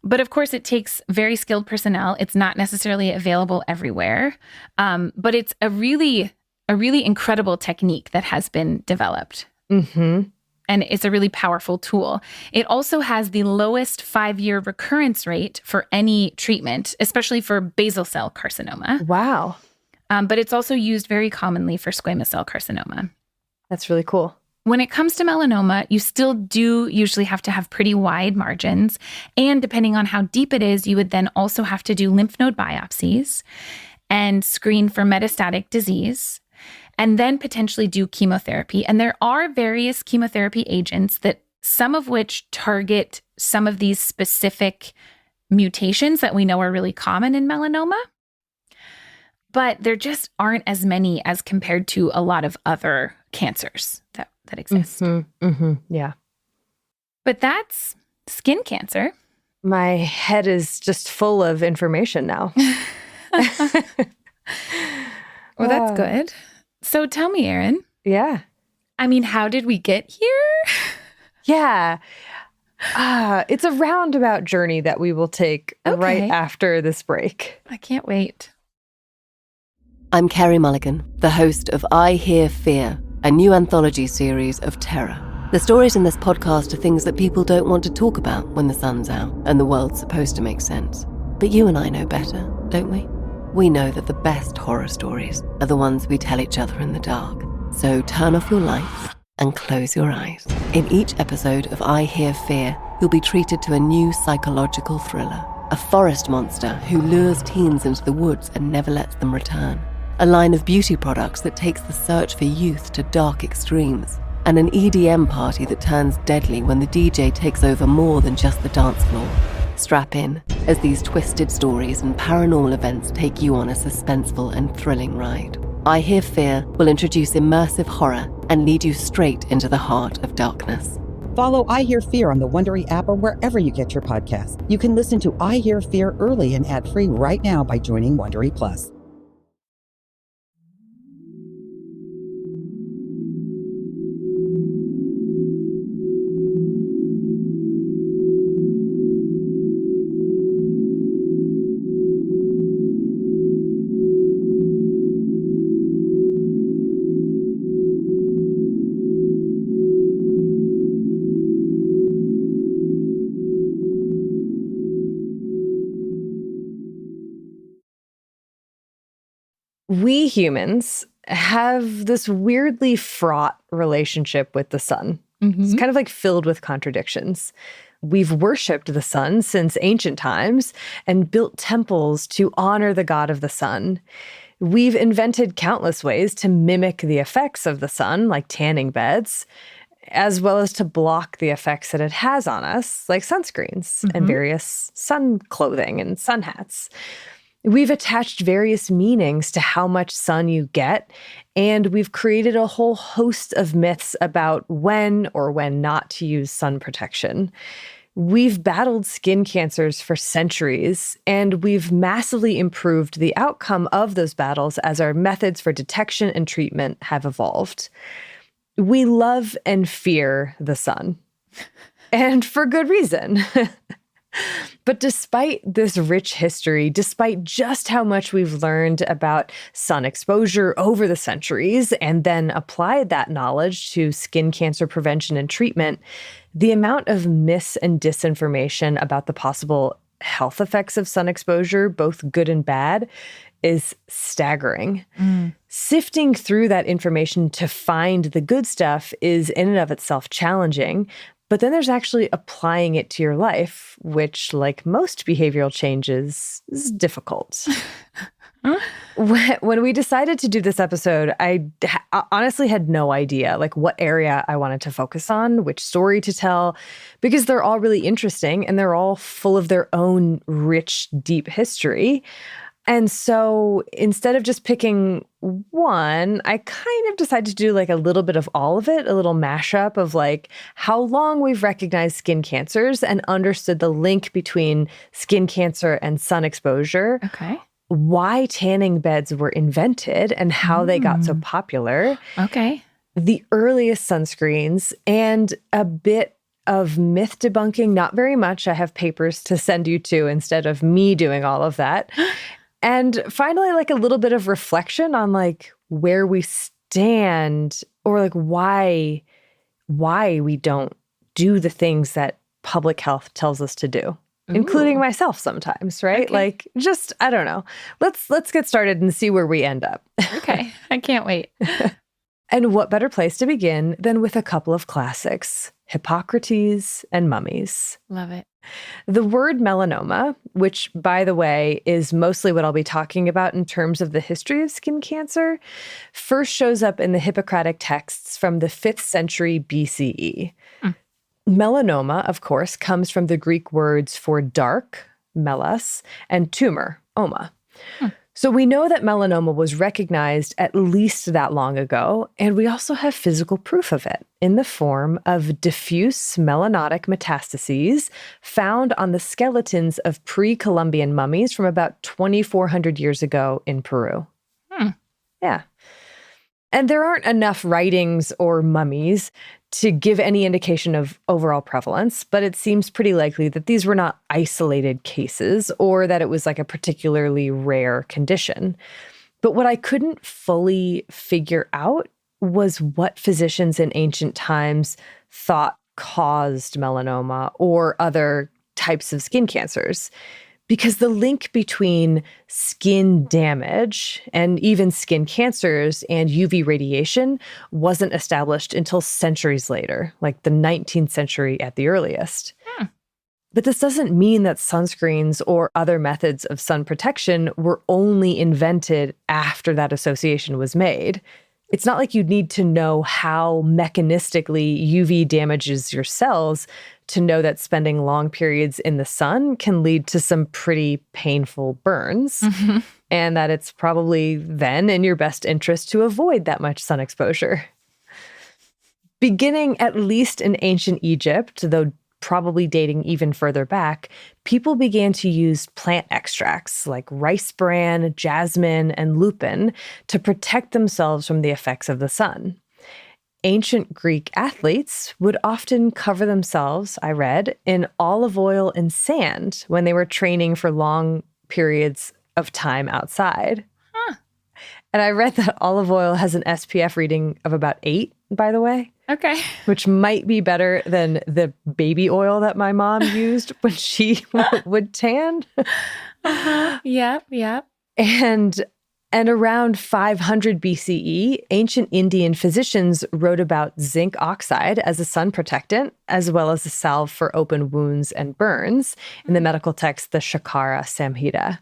But of course, it takes very skilled personnel. It's not necessarily available everywhere. But it's a really incredible technique that has been developed. And it's a really powerful tool. It also has the lowest 5-year recurrence rate for any treatment, especially for basal cell carcinoma. Wow. But it's also used very commonly for squamous cell carcinoma. That's really cool. When it comes to melanoma, you still do usually have to have pretty wide margins. And depending on how deep it is, you would then also have to do lymph node biopsies and screen for metastatic disease, and then potentially do chemotherapy. And there are various chemotherapy agents that some of which target some of these specific mutations that we know are really common in melanoma. But there just aren't as many as compared to a lot of other cancers that exist. Yeah. But that's skin cancer. My head is just full of information now. Well, that's good. So tell me, Erin. Yeah. I mean, how did we get here? Yeah. It's a roundabout journey that we will take right after this break. I can't wait. I'm Kerry Mulligan, the host of I Hear Fear, a new anthology series of terror. The stories in this podcast are things that people don't want to talk about when the sun's out and the world's supposed to make sense. But you and I know better, don't we? We know that the best horror stories are the ones we tell each other in the dark. So turn off your lights and close your eyes. In each episode of I Hear Fear, you'll be treated to a new psychological thriller. A forest monster who lures teens into the woods and never lets them return. A line of beauty products that takes the search for youth to dark extremes. And an EDM party that turns deadly when the DJ takes over more than just the dance floor. Strap in as these twisted stories and paranormal events take you on a suspenseful and thrilling ride. I Hear Fear will introduce immersive horror and lead you straight into the heart of darkness. Follow I Hear Fear on the Wondery app or wherever you get your podcasts. You can listen to I Hear Fear early and ad-free right now by joining Wondery Plus. We humans have this weirdly fraught relationship with the sun. It's kind of like filled with contradictions. We've worshipped the sun since ancient times and built temples to honor the god of the sun. We've invented countless ways to mimic the effects of the sun, like tanning beds, as well as to block the effects that it has on us, like sunscreens and various sun clothing and sun hats. We've attached various meanings to how much sun you get, and we've created a whole host of myths about when or when not to use sun protection. We've battled skin cancers for centuries, and we've massively improved the outcome of those battles as our methods for detection and treatment have evolved. We love and fear the sun, and for good reason. But despite this rich history, despite just how much we've learned about sun exposure over the centuries and then applied that knowledge to skin cancer prevention and treatment, the amount of mis and disinformation about the possible health effects of sun exposure, both good and bad, is staggering. Sifting through that information to find the good stuff is in and of itself challenging. But then there's actually applying it to your life, which, like most behavioral changes, is difficult. When we decided to do this episode, I honestly had no idea what area I wanted to focus on, which story to tell, because they're all really interesting and they're all full of their own rich, deep history. And so instead of just picking one, I kind of decided to do a little bit of all of it, a little mashup of how long we've recognized skin cancers and understood the link between skin cancer and sun exposure. Okay. Why tanning beds were invented and how they got so popular. Okay. The earliest sunscreens and a bit of myth debunking, not very much. I have papers to send you to instead of me doing all of that. And finally, a little bit of reflection on where we stand or why we don't do the things that public health tells us to do, including myself sometimes, right? Okay. I don't know. Let's get started and see where we end up. Okay. I can't wait. And what better place to begin than with a couple of classics, Hippocrates and mummies. Love it. The word melanoma, which, by the way, is mostly what I'll be talking about in terms of the history of skin cancer, first shows up in the Hippocratic texts from the 5th century BCE. Melanoma, of course, comes from the Greek words for dark, melas, and tumor, oma. So we know that melanoma was recognized at least that long ago, and we also have physical proof of it in the form of diffuse melanotic metastases found on the skeletons of pre-Columbian mummies from about 2,400 years ago in Peru. Yeah. And there aren't enough writings or mummies to give any indication of overall prevalence, but it seems pretty likely that these were not isolated cases or that it was a particularly rare condition. But what I couldn't fully figure out was what physicians in ancient times thought caused melanoma or other types of skin cancers. Because the link between skin damage and even skin cancers and UV radiation wasn't established until centuries later, the 19th century at the earliest. But this doesn't mean that sunscreens or other methods of sun protection were only invented after that association was made. It's not like you need to know how mechanistically UV damages your cells to know that spending long periods in the sun can lead to some pretty painful burns, and that it's probably then in your best interest to avoid that much sun exposure. Beginning at least in ancient Egypt, though probably dating even further back, people began to use plant extracts like rice bran, jasmine, and lupin to protect themselves from the effects of the sun. Ancient Greek athletes would often cover themselves, I read, in olive oil and sand when they were training for long periods of time outside. Huh. And I read that olive oil has an SPF reading of about 8, by the way. Okay. Which might be better than the baby oil that my mom used when she would tan. Yep. And around 500 BCE, ancient Indian physicians wrote about zinc oxide as a sun protectant, as well as a salve for open wounds and burns in the medical text, the Shakara Samhita.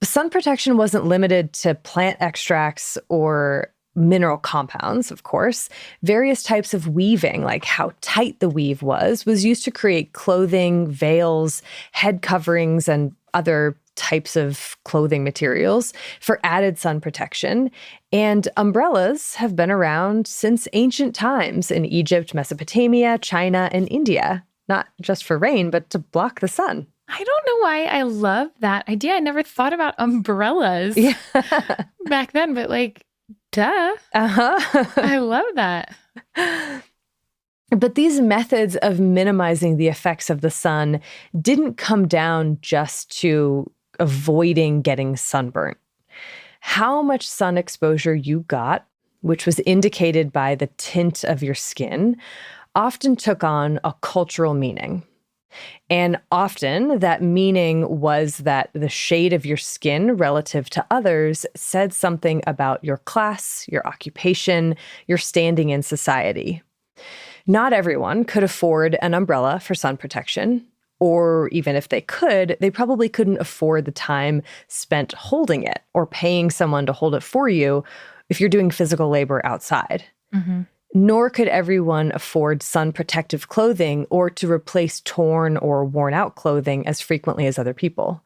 Sun protection wasn't limited to plant extracts or mineral compounds, of course. Various types of weaving, like how tight the weave was used to create clothing, veils, head coverings, and other types of clothing materials for added sun protection. And umbrellas have been around since ancient times in Egypt, Mesopotamia, China, and India, not just for rain, but to block the sun. I don't know why I love that idea. I never thought about umbrellas back then, but like, duh. I love that. But these methods of minimizing the effects of the sun didn't come down just to avoiding getting sunburnt. How much sun exposure you got, which was indicated by the tint of your skin, often took on a cultural meaning. And often that meaning was that the shade of your skin relative to others said something about your class, your occupation, your standing in society. Not everyone could afford an umbrella for sun protection, or even if they could, they probably couldn't afford the time spent holding it or paying someone to hold it for you if you're doing physical labor outside. Mm-hmm. Nor could everyone afford sun protective clothing or to replace torn or worn out clothing as frequently as other people.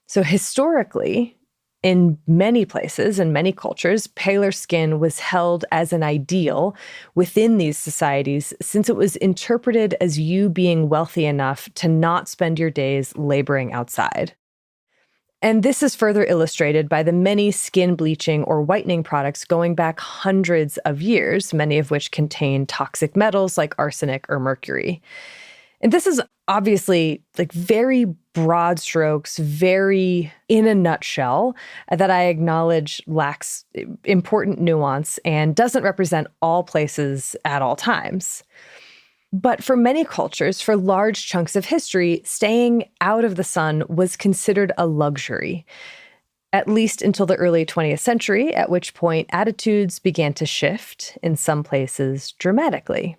So historically, in many places and many cultures, paler skin was held as an ideal within these societies since it was interpreted as you being wealthy enough to not spend your days laboring outside. And this is further illustrated by the many skin bleaching or whitening products going back hundreds of years, many of which contain toxic metals like arsenic or mercury. And this is obviously like very broad strokes, very in a nutshell, that I acknowledge lacks important nuance and doesn't represent all places at all times. But for many cultures, for large chunks of history, staying out of the sun was considered a luxury, at least until the early 20th century, at which point attitudes began to shift, in some places dramatically.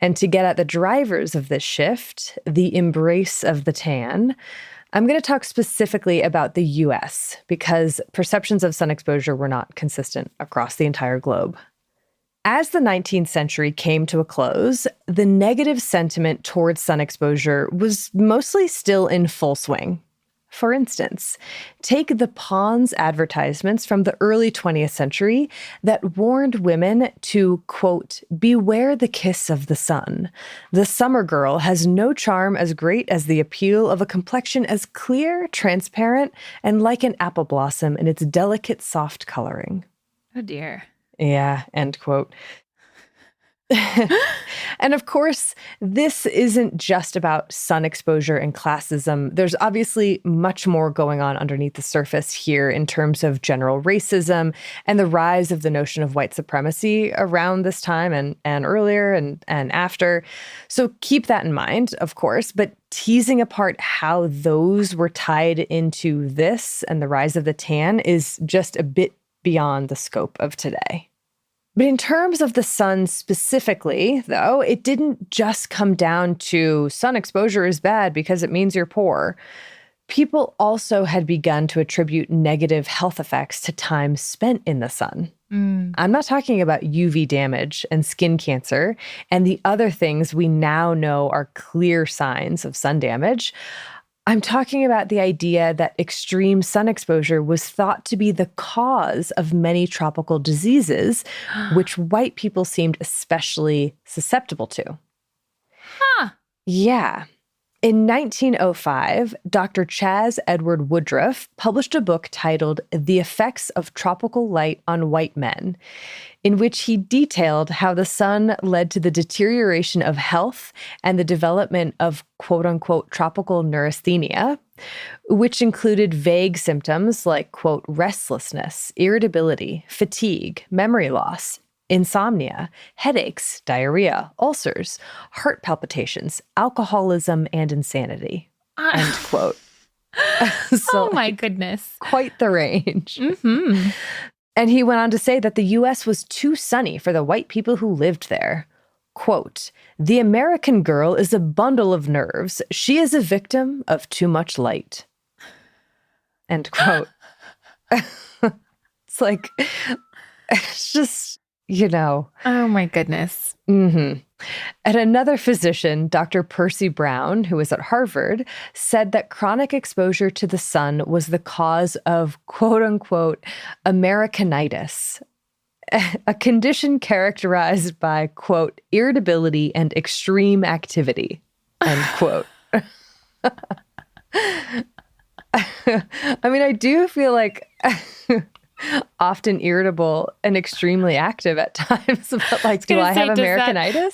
And to get at the drivers of this shift, the embrace of the tan, I'm going to talk specifically about the US, because perceptions of sun exposure were not consistent across the entire globe. As the 19th century came to a close, the negative sentiment towards sun exposure was mostly still in full swing. For instance, take the Pond's advertisements from the early 20th century that warned women to, quote, beware the kiss of the sun. The summer girl has no charm as great as the appeal of a complexion as clear, transparent, and like an apple blossom in its delicate, soft coloring. Oh, dear. Yeah, end quote. And of course, this isn't just about sun exposure and classism. There's obviously much more going on underneath the surface here in terms of general racism and the rise of the notion of white supremacy around this time and earlier and after. So keep that in mind, of course, but teasing apart how those were tied into this and the rise of the tan is just a bit beyond the scope of today. But in terms of the sun specifically, though, it didn't just come down to sun exposure is bad because it means you're poor. People also had begun to attribute negative health effects to time spent in the sun. I'm not talking about UV damage and skin cancer and the other things we now know are clear signs of sun damage. I'm talking about the idea that extreme sun exposure was thought to be the cause of many tropical diseases, which white people seemed especially susceptible to. Huh. Yeah. In 1905, Dr. Chas Edward Woodruff published a book titled The Effects of Tropical Light on White Men, in which he detailed how the sun led to the deterioration of health and the development of quote-unquote tropical neurasthenia, which included vague symptoms like, quote, restlessness, irritability, fatigue, memory loss, insomnia, headaches, diarrhea, ulcers, heart palpitations, alcoholism, and insanity, end quote. Oh my goodness. Quite the range. Mm-hmm. And he went on to say that the U.S. was too sunny for the white people who lived there. Quote, "The American girl is a bundle of nerves. She is a victim of too much light." End quote. It's like, it's just, you know. Oh my goodness. Mm-hmm. And another physician, Dr. Percy Brown, who was at Harvard, said that chronic exposure to the sun was the cause of quote unquote Americanitis, a condition characterized by quote irritability and extreme activity, end quote. I mean, I do feel like often irritable and extremely active at times, but like, do I have Americanitis?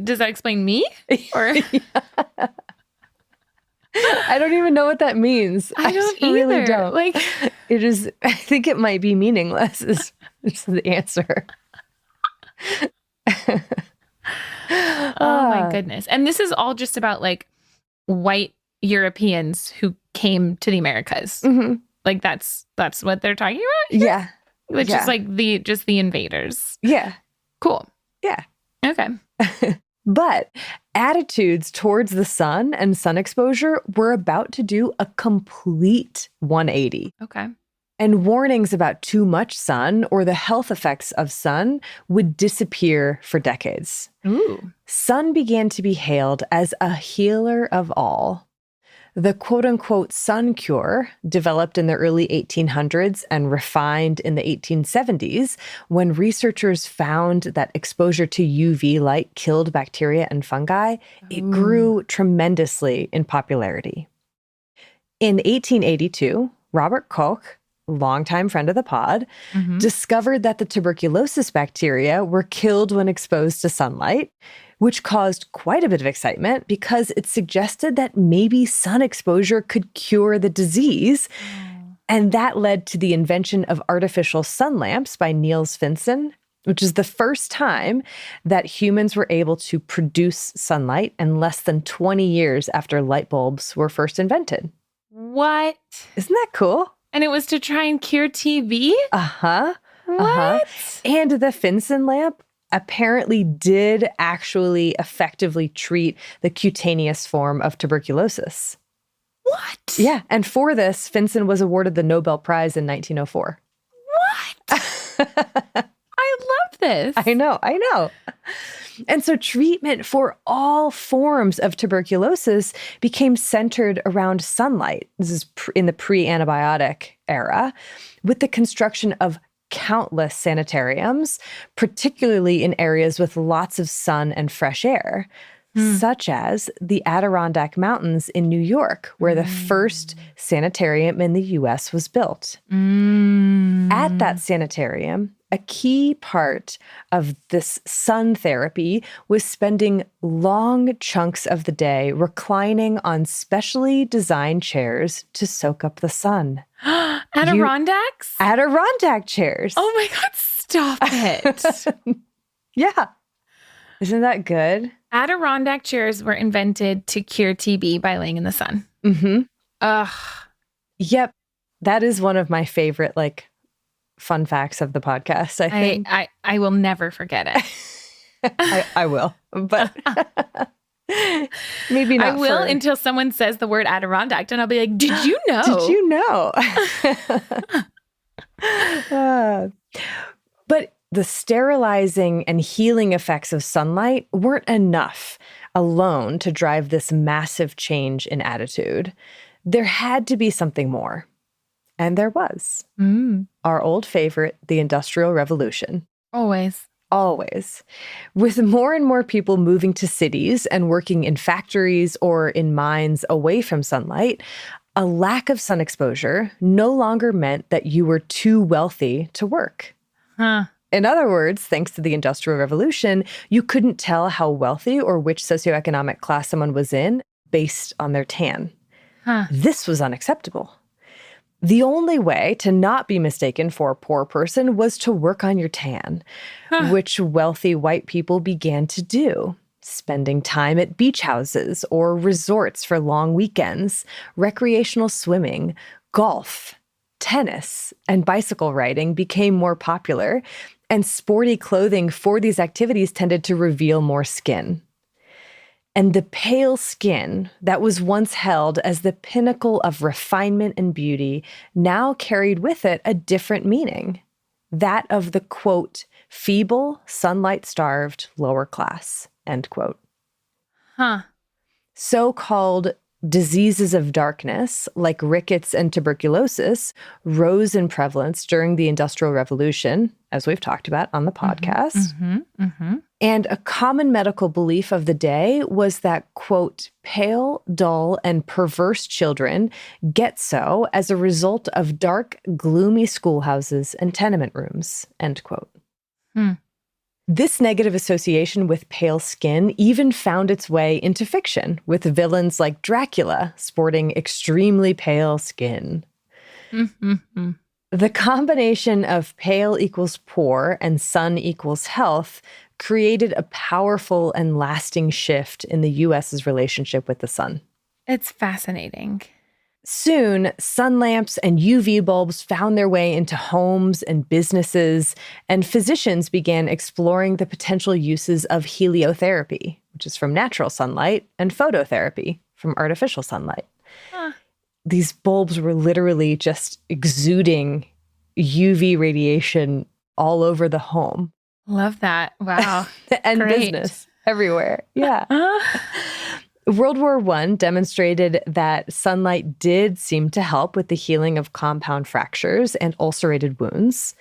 Does that explain me? Or I don't even know what that means. I don't just really either. don't. Like, it is, I think it might be meaningless is the answer. oh my goodness. And this is all just about like white Europeans who came to the Americas. Mm-hmm. Like that's what they're talking about? Yeah. Which is like the invaders. Yeah. Cool. Yeah. Okay. But attitudes towards the sun and sun exposure were about to do a complete 180. Okay. And warnings about too much sun or the health effects of sun would disappear for decades. Ooh. Sun began to be hailed as a healer of all. The quote-unquote sun cure developed in the early 1800s and refined in the 1870s when researchers found that exposure to UV light killed bacteria and fungi. It grew tremendously in popularity. In 1882, Robert Koch, longtime friend of the pod, discovered that the tuberculosis bacteria were killed when exposed to sunlight, which caused quite a bit of excitement because it suggested that maybe sun exposure could cure the disease. And that led to the invention of artificial sun lamps by Niels Finsen, which is the first time that humans were able to produce sunlight in less than 20 years after light bulbs were first invented. What? Isn't that cool? And it was to try and cure TB? Uh-huh. What? And the Finsen lamp apparently did actually effectively treat the cutaneous form of tuberculosis. What? Yeah. And for this, Finsen was awarded the Nobel Prize in 1904. What? I love this. I know. And so treatment for all forms of tuberculosis became centered around sunlight. This is in the pre-antibiotic era, with the construction of countless sanitariums, particularly in areas with lots of sun and fresh air, such as the Adirondack Mountains in New York, where the first sanitarium in the U.S. was built. At that sanitarium, a key part of this sun therapy was spending long chunks of the day reclining on specially designed chairs to soak up the sun. Adirondacks? Adirondack chairs. Oh my God, stop it. Yeah. Isn't that good? Adirondack chairs were invented to cure TB by laying in the sun. Mm-hmm. Ugh. Yep. That is one of my favorite, like, fun facts of the podcast, I think. I will never forget it. I will, but maybe not. I will until someone says the word Adirondack, and I'll be like, did you know? Did you know? But the sterilizing and healing effects of sunlight weren't enough. alone to drive this massive change in attitude. There had to be something more. And there was. Our old favorite, the Industrial Revolution. Always. Always. With more and more people moving to cities and working in factories or in mines away from sunlight, a lack of sun exposure no longer meant that you were too wealthy to work. In other words, thanks to the Industrial Revolution, you couldn't tell how wealthy or which socioeconomic class someone was in based on their tan. This was unacceptable. The only way to not be mistaken for a poor person was to work on your tan, which wealthy white people began to do, spending time at beach houses or resorts for long weekends, recreational swimming, golf, tennis, and bicycle riding became more popular, and sporty clothing for these activities tended to reveal more skin. And the pale skin that was once held as the pinnacle of refinement and beauty now carried with it a different meaning, that of the, quote, feeble, sunlight-starved lower class, end quote. So-called diseases of darkness, like rickets and tuberculosis, rose in prevalence during the Industrial Revolution, as we've talked about on the podcast. And a common medical belief of the day was that, quote, pale, dull, and perverse children get so as a result of dark, gloomy schoolhouses and tenement rooms, end quote. This negative association with pale skin even found its way into fiction, with villains like Dracula sporting extremely pale skin. The combination of pale equals poor and sun equals health created a powerful and lasting shift in the U.S.'s relationship with the sun. It's fascinating. Soon, sun lamps and UV bulbs found their way into homes and businesses, and physicians began exploring the potential uses of heliotherapy, which is from natural sunlight, and phototherapy, from artificial sunlight. These bulbs were literally just exuding UV radiation all over the home. Love that. Wow. And Great. business everywhere. Yeah. World War I demonstrated that sunlight did seem to help with the healing of compound fractures and ulcerated wounds.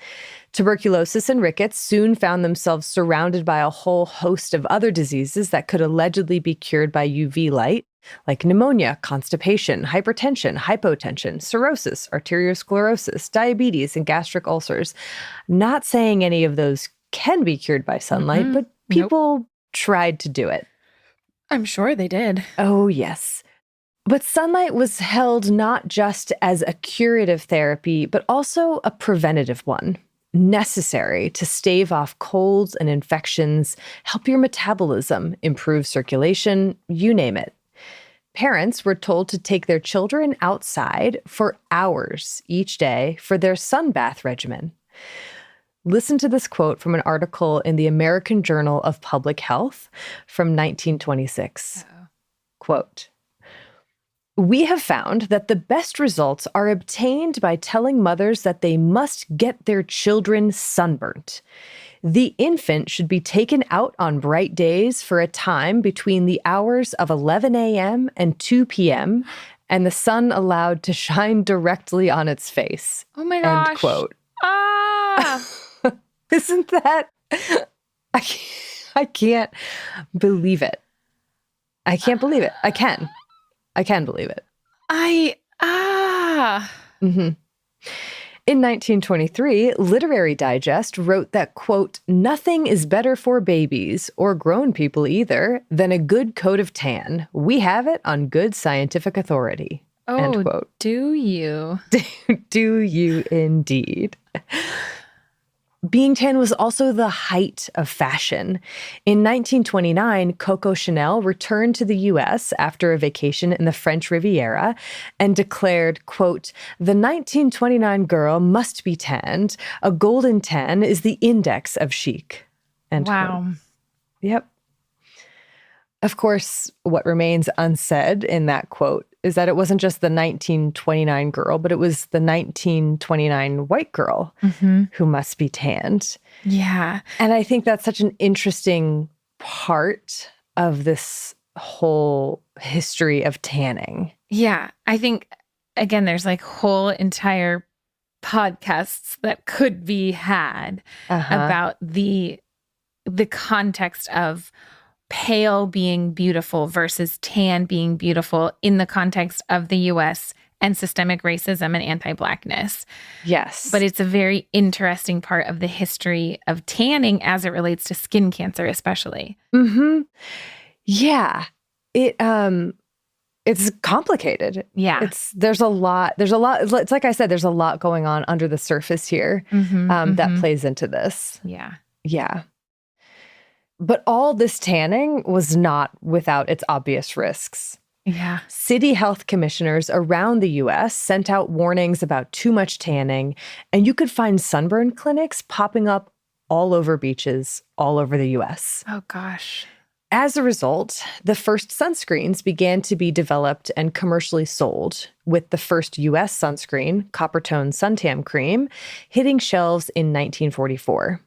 Tuberculosis and rickets soon found themselves surrounded by a whole host of other diseases that could allegedly be cured by UV light, like pneumonia, constipation, hypertension, hypotension, cirrhosis, arteriosclerosis, diabetes, and gastric ulcers. Not saying any of those can be cured by sunlight, but people tried to do it. I'm sure they did. Oh, yes. But sunlight was held not just as a curative therapy, but also a preventative one, necessary to stave off colds and infections, help your metabolism, improve circulation, you name it. Parents were told to take their children outside for hours each day for their sunbath regimen. Listen to this quote from an article in the American Journal of Public Health from 1926. Quote, "We have found that the best results are obtained by telling mothers that they must get their children sunburnt. The infant should be taken out on bright days for a time between the hours of 11 a.m. and 2 p.m., and the sun allowed to shine directly on its face." Oh my gosh. End quote. Ah! Isn't that... I can't believe it. I can't believe it. I can believe it. In 1923, Literary Digest wrote that, quote, "Nothing is better for babies, or grown people either, than a good coat of tan. We have it on good scientific authority." End quote. Do you? Do you indeed? Being tan was also the height of fashion. In 1929, Coco Chanel returned to the U.S. after a vacation in the French Riviera and declared, quote, "The 1929 girl must be tanned. A golden tan is the index of chic." End Wow. quote. Yep. Of course, what remains unsaid in that quote is that it wasn't just the 1929 girl, but it was the 1929 white girl who must be tanned. Yeah. And I think that's such an interesting part of this whole history of tanning. Yeah. I think, again, there's like whole entire podcasts that could be had about the context of pale being beautiful versus tan being beautiful in the context of the US and systemic racism and anti-Blackness. Yes. But it's a very interesting part of the history of tanning as it relates to skin cancer, especially. Mm-hmm. Yeah. It's complicated. Yeah. There's a lot. It's like I said, there's a lot going on under the surface here that plays into this. Yeah. Yeah. But all this tanning was not without its obvious risks. Yeah. City health commissioners around the U.S. sent out warnings about too much tanning, and you could find sunburn clinics popping up all over beaches all over the U.S. Oh, gosh. As a result, the first sunscreens began to be developed and commercially sold, with the first U.S. sunscreen, Coppertone Suntan Cream, hitting shelves in 1944.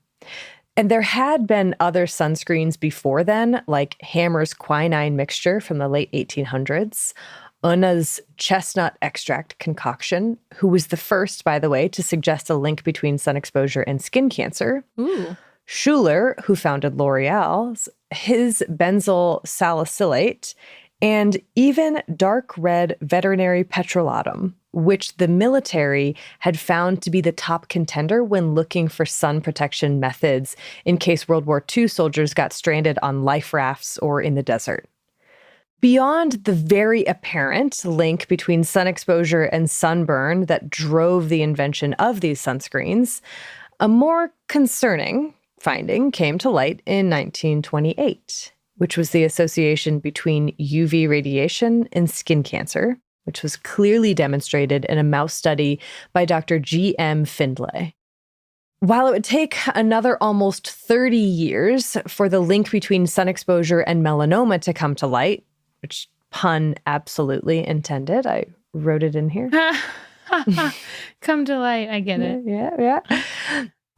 And there had been other sunscreens before then, like Hammer's quinine mixture from the late 1800s, Unna's chestnut extract concoction, who was the first, by the way, to suggest a link between sun exposure and skin cancer. Ooh. Schuler, who founded L'Oreal's, his benzyl salicylate, and even dark red veterinary petrolatum, which the military had found to be the top contender when looking for sun protection methods in case World War II soldiers got stranded on life rafts or in the desert. Beyond the very apparent link between sun exposure and sunburn that drove the invention of these sunscreens, a more concerning finding came to light in 1928, which was the association between UV radiation and skin cancer, which was clearly demonstrated in a mouse study by Dr. G.M. Findlay. While it would take another almost 30 years for the link between sun exposure and melanoma to come to light, which pun absolutely intended, I wrote it in here. Come to light, I get it. Yeah.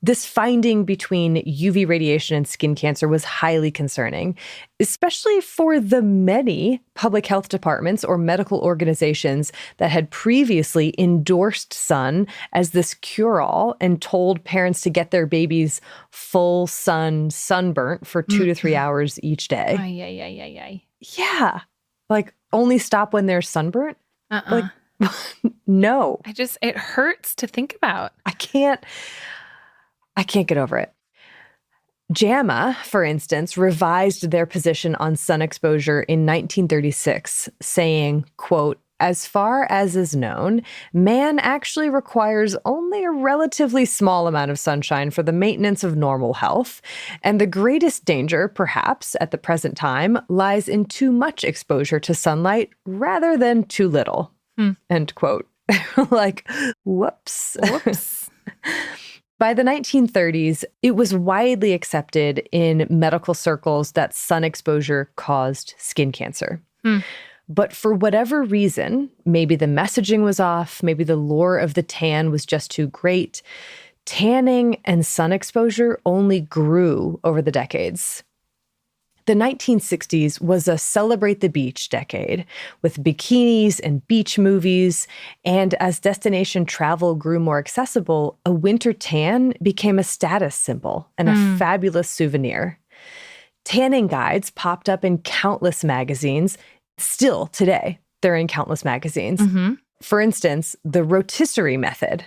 This finding between UV radiation and skin cancer was highly concerning, especially for the many public health departments or medical organizations that had previously endorsed sun as this cure-all and told parents to get their babies full sunburnt for 2 to 3 hours each day. Ay. Yeah. Like, only stop when they're sunburnt? Like, no. It hurts to think about. I can't get over it. JAMA, for instance, revised their position on sun exposure in 1936, saying, quote, "As far as is known, man actually requires only a relatively small amount of sunshine for the maintenance of normal health, and the greatest danger, perhaps, at the present time, lies in too much exposure to sunlight rather than too little." End quote. Like, whoops. By the 1930s, it was widely accepted in medical circles that sun exposure caused skin cancer. But for whatever reason, maybe the messaging was off, maybe the lure of the tan was just too great, tanning and sun exposure only grew over the decades. The 1960s was a celebrate the beach decade, with bikinis and beach movies, and as destination travel grew more accessible, a winter tan became a status symbol and a fabulous souvenir. Tanning guides popped up in countless magazines. Still today, they're in countless magazines. For instance, the rotisserie method.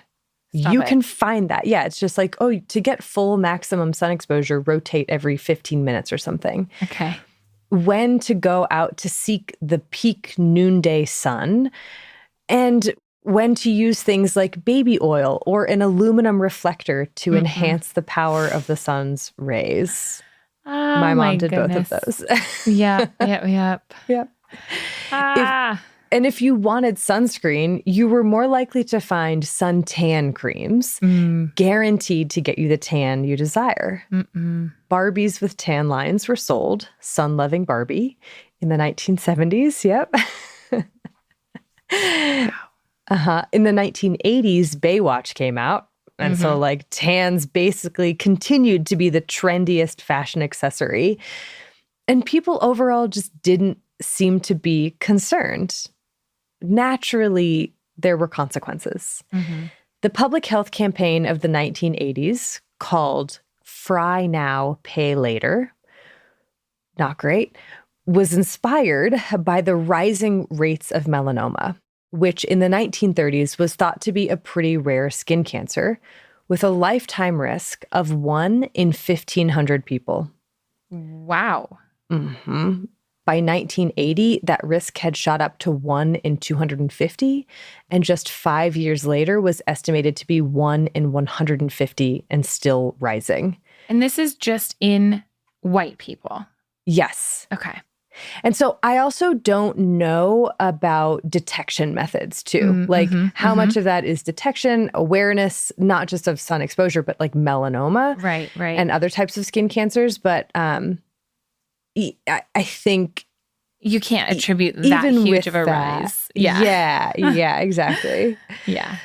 You can find that. Yeah, it's just like, oh, to get full maximum sun exposure, rotate every 15 minutes or something. Okay. When to go out to seek the peak noonday sun, and when to use things like baby oil or an aluminum reflector to enhance the power of the sun's rays. My mom did both of those. Yep. And if you wanted sunscreen, you were more likely to find suntan creams, guaranteed to get you the tan you desire. Barbies with tan lines were sold, sun-loving Barbie, in the 1970s. Yep. In the 1980s, Baywatch came out. And so, like, tans basically continued to be the trendiest fashion accessory. And people overall just didn't seemed to be concerned. Naturally, there were consequences. The public health campaign of the 1980s, called Fry Now, Pay Later, not great, was inspired by the rising rates of melanoma, which in the 1930s was thought to be a pretty rare skin cancer with a lifetime risk of 1 in 1,500 people. Wow. By 1980, that risk had shot up to 1 in 250, and just 5 years later was estimated to be 1 in 150 and still rising. And this is just in white people. Yes. Okay. And so I also don't know about detection methods too. How much of that is detection, awareness, not just of sun exposure, but like melanoma. Right. And other types of skin cancers. But I think you can't attribute that even huge with of a that, rise. Yeah. Yeah, exactly. Yeah.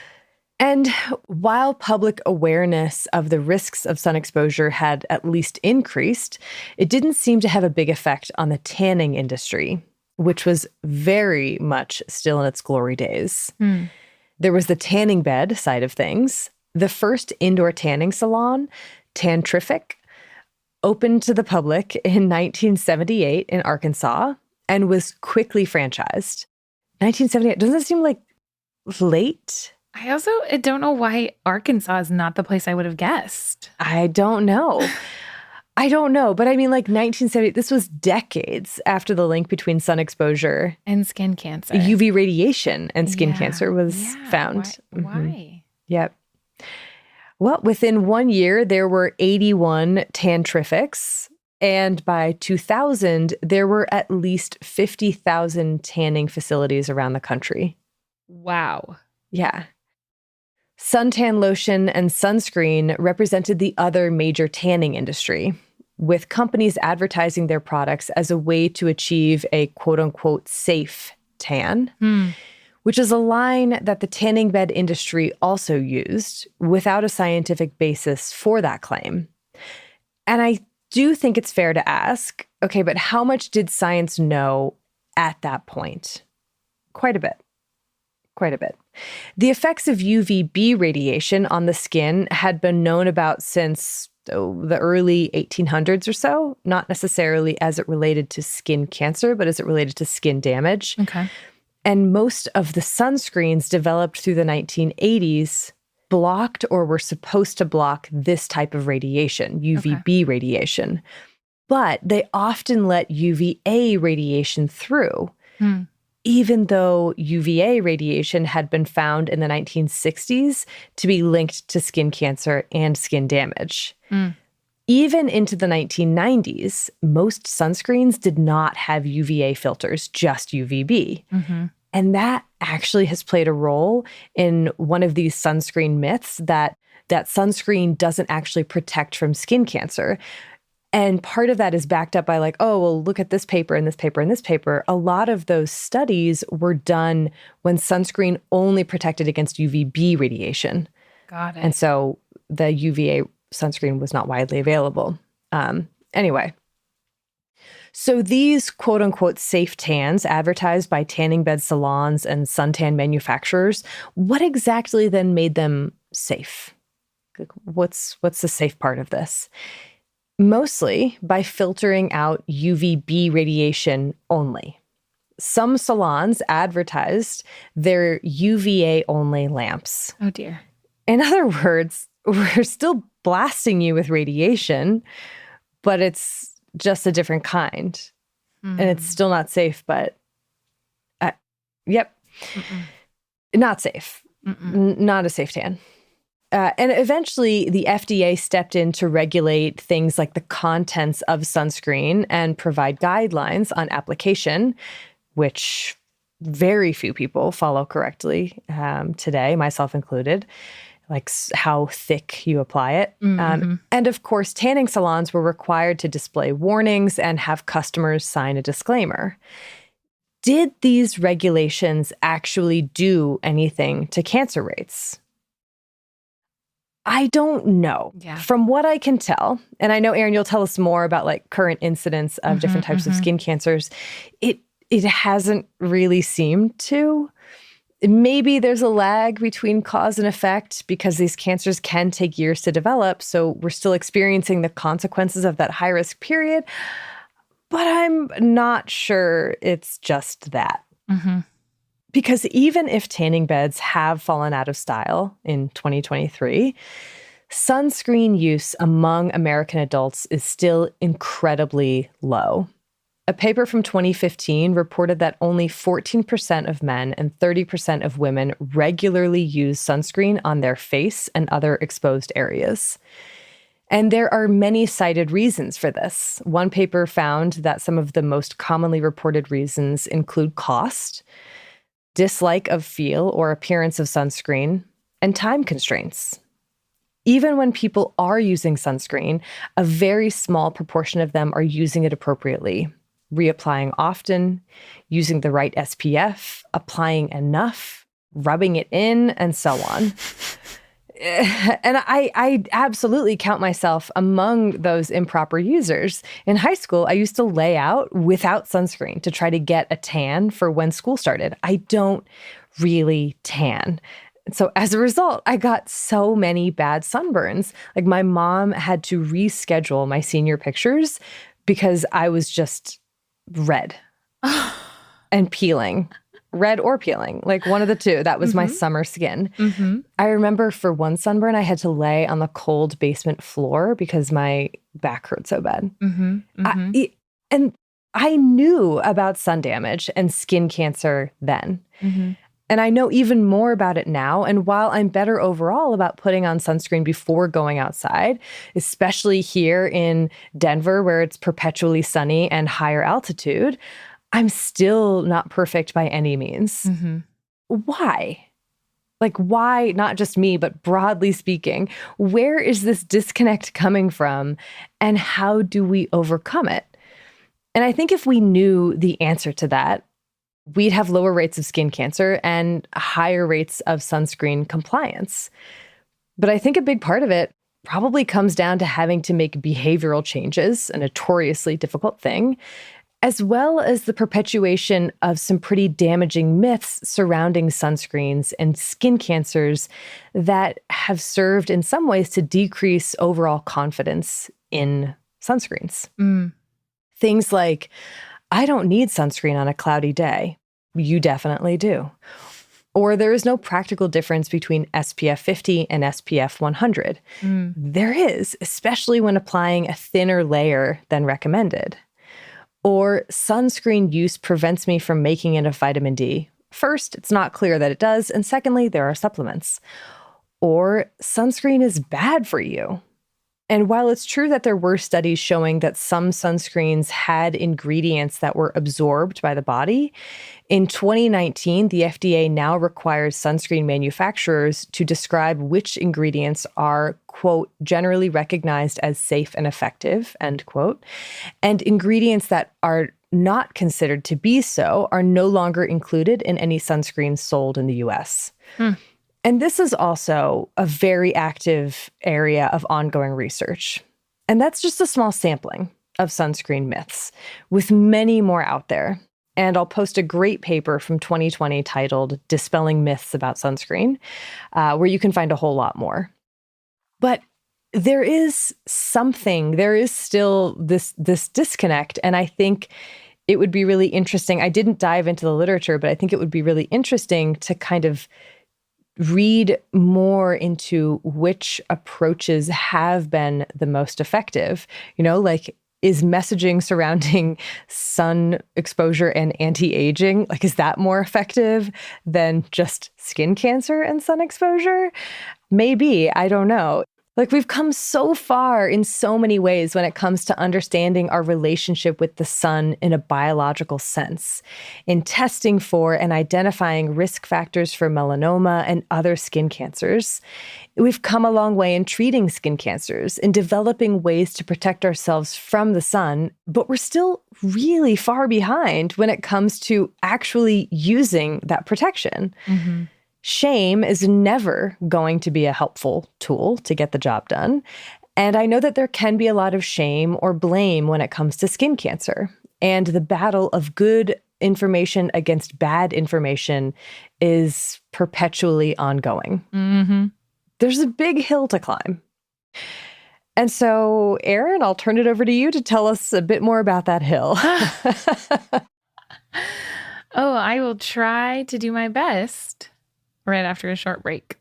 And while public awareness of the risks of sun exposure had at least increased, it didn't seem to have a big effect on the tanning industry, which was very much still in its glory days. There was the tanning bed side of things. The first indoor tanning salon, Tantrific, opened to the public in 1978 in Arkansas and was quickly franchised. 1978, doesn't it seem like late? I don't know why Arkansas is not the place I would have guessed. I don't know. But I mean, like 1970, this was decades after the link between sun exposure and skin cancer. UV radiation and skin cancer was found. Why? Yep. Well, within 1 year, there were 81 Tantrifics. And by 2000, there were at least 50,000 tanning facilities around the country. Wow. Yeah. Suntan lotion and sunscreen represented the other major tanning industry, with companies advertising their products as a way to achieve a quote-unquote safe tan, which is a line that the tanning bed industry also used without a scientific basis for that claim. And I do think it's fair to ask, okay, but how much did science know at that point? Quite a bit. The effects of UVB radiation on the skin had been known about since the early 1800s or so, not necessarily as it related to skin cancer, but as it related to skin damage. Okay. And most of the sunscreens developed through the 1980s blocked or were supposed to block this type of radiation, UVB radiation. But they often let UVA radiation through. Even though UVA radiation had been found in the 1960s to be linked to skin cancer and skin damage. Even into the 1990s, most sunscreens did not have UVA filters, just UVB. And that actually has played a role in one of these sunscreen myths that sunscreen doesn't actually protect from skin cancer. And part of that is backed up by like, oh, well, look at this paper and this paper and this paper. A lot of those studies were done when sunscreen only protected against UVB radiation. Got it. And so the UVA sunscreen was not widely available. Anyway, so these quote unquote safe tans advertised by tanning bed salons and suntan manufacturers, what exactly then made them safe? What's the safe part of this? Mostly by filtering out UVB radiation only. Some salons advertised their UVA-only lamps. Oh, dear. In other words, we're still blasting you with radiation, but it's just a different kind. And it's still not safe, but not safe. Not a safe tan. And eventually, the FDA stepped in to regulate things like the contents of sunscreen and provide guidelines on application, which very few people follow correctly today, myself included, like how thick you apply it. And of course, tanning salons were required to display warnings and have customers sign a disclaimer. Did these regulations actually do anything to cancer rates? I don't know. Yeah. From what I can tell, and I know, Erin, you'll tell us more about like current incidents of different types of skin cancers, It hasn't really seemed to. Maybe there's a lag between cause and effect because these cancers can take years to develop. So we're still experiencing the consequences of that high risk period. But I'm not sure it's just that. Mm-hmm. Because even if tanning beds have fallen out of style in 2023, sunscreen use among American adults is still incredibly low. A paper from 2015 reported that only 14% of men and 30% of women regularly use sunscreen on their face and other exposed areas. And there are many cited reasons for this. One paper found that some of the most commonly reported reasons include cost, dislike of feel or appearance of sunscreen, and time constraints. Even when people are using sunscreen, a very small proportion of them are using it appropriately, reapplying often, using the right SPF, applying enough, rubbing it in, and so on. And I absolutely count myself among those improper users. In high school, I used to lay out without sunscreen to try to get a tan for when school started. I don't really tan. So as a result, I got so many bad sunburns. Like my mom had to reschedule my senior pictures because I was just red and peeling. Red or peeling, like one of the two. That was my summer skin. Mm-hmm. I remember for one sunburn, I had to lay on the cold basement floor because my back hurt so bad. Mm-hmm. Mm-hmm. And I knew about sun damage and skin cancer then. Mm-hmm. And I know even more about it now. And while I'm better overall about putting on sunscreen before going outside, especially here in Denver, where it's perpetually sunny and higher altitude, I'm still not perfect by any means. Mm-hmm. Why? Like, why, not just me, but broadly speaking, where is this disconnect coming from and how do we overcome it? And I think if we knew the answer to that, we'd have lower rates of skin cancer and higher rates of sunscreen compliance. But I think a big part of it probably comes down to having to make behavioral changes, a notoriously difficult thing, as well as the perpetuation of some pretty damaging myths surrounding sunscreens and skin cancers that have served in some ways to decrease overall confidence in sunscreens. Mm. Things like, I don't need sunscreen on a cloudy day. You definitely do. Or there is no practical difference between SPF 50 and SPF 100. Mm. There is, especially when applying a thinner layer than recommended. Or sunscreen use prevents me from making enough vitamin D. First, it's not clear that it does. And secondly, there are supplements. Or sunscreen is bad for you. And while it's true that there were studies showing that some sunscreens had ingredients that were absorbed by the body, in 2019, the FDA now requires sunscreen manufacturers to describe which ingredients are, quote, generally recognized as safe and effective, end quote, and ingredients that are not considered to be so are no longer included in any sunscreens sold in the US. And this is also a very active area of ongoing research. And that's just a small sampling of sunscreen myths, with many more out there. And I'll post a great paper from 2020 titled Dispelling Myths About Sunscreen, where you can find a whole lot more. But there is still this disconnect. And I think it would be really interesting. I didn't dive into the literature, but I think it would be really interesting to kind of read more into which approaches have been the most effective. You know, like, is messaging surrounding sun exposure and anti-aging, like, is that more effective than just skin cancer and sun exposure? Maybe, I don't know. Like, we've come so far in so many ways when it comes to understanding our relationship with the sun in a biological sense, in testing for and identifying risk factors for melanoma and other skin cancers. We've come a long way in treating skin cancers, in developing ways to protect ourselves from the sun, but we're still really far behind when it comes to actually using that protection. Mm-hmm. Shame is never going to be a helpful tool to get the job done. And I know that there can be a lot of shame or blame when it comes to skin cancer. And the battle of good misinformation against bad information is perpetually ongoing. Mm-hmm. There's a big hill to climb. And so, Erin, I'll turn it over to you to tell us a bit more about that hill. Oh, I will try to do my best right after a short break.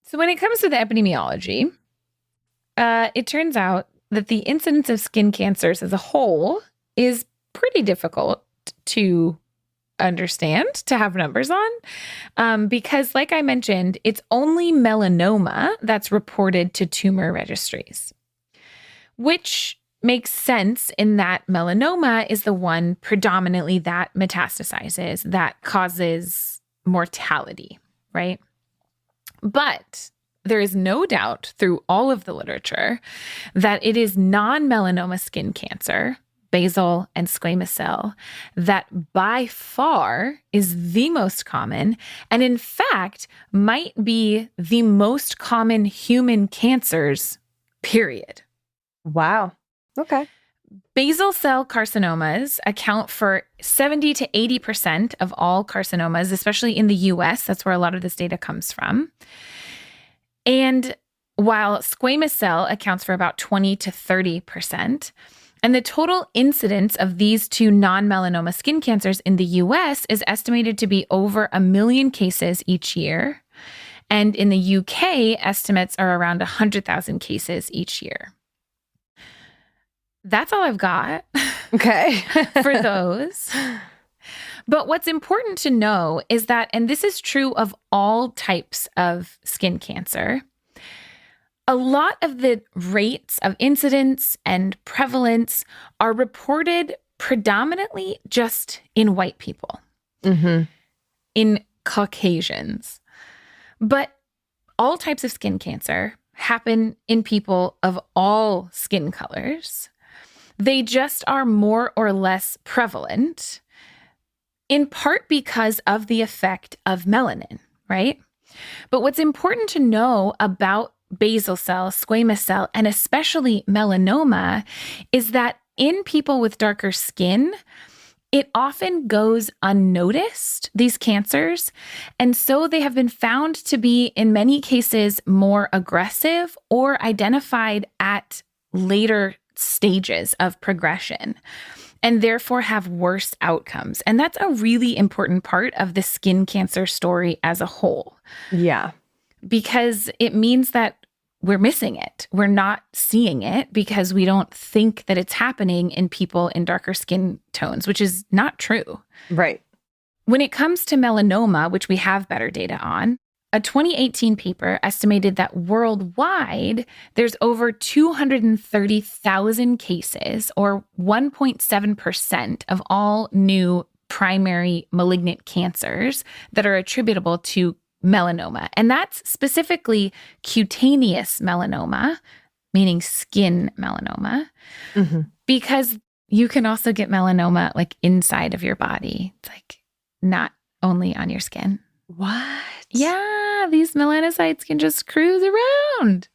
So when it comes to the epidemiology, it turns out that the incidence of skin cancers as a whole is pretty difficult to understand, to have numbers on, because like I mentioned, it's only melanoma that's reported to tumor registries, which makes sense in that melanoma is the one predominantly that metastasizes, that causes mortality, right? But there is no doubt through all of the literature that it is non-melanoma skin cancer, basal and squamous cell, that by far is the most common, and in fact might be the most common human cancers, period. Wow. Okay. Basal cell carcinomas account for 70 to 80% of all carcinomas, especially in the US. That's where a lot of this data comes from. And while squamous cell accounts for about 20 to 30%, and the total incidence of these two non-melanoma skin cancers in the US is estimated to be over 1 million cases each year. And in the UK, estimates are around 100,000 cases each year. That's all I've got. Okay. For those. But what's important to know is that, and this is true of all types of skin cancer, a lot of the rates of incidence and prevalence are reported predominantly just in white people, in Caucasians. But all types of skin cancer happen in people of all skin colors. They just are more or less prevalent, in part because of the effect of melanin, right? But what's important to know about basal cell, squamous cell, and especially melanoma is that in people with darker skin, it often goes unnoticed, these cancers. And so they have been found to be, in many cases, more aggressive or identified at later stages of progression, and therefore have worse outcomes. And that's a really important part of the skin cancer story as a whole. Yeah. Because it means that we're missing it. We're not seeing it because we don't think that it's happening in people in darker skin tones, which is not true. Right. When it comes to melanoma, which we have better data on, a 2018 paper estimated that worldwide, there's over 230,000 cases, or 1.7% of all new primary malignant cancers that are attributable to melanoma. And that's specifically cutaneous melanoma, meaning skin melanoma, because you can also get melanoma like inside of your body. It's like not only on your skin. What? Yeah, these melanocytes can just cruise around.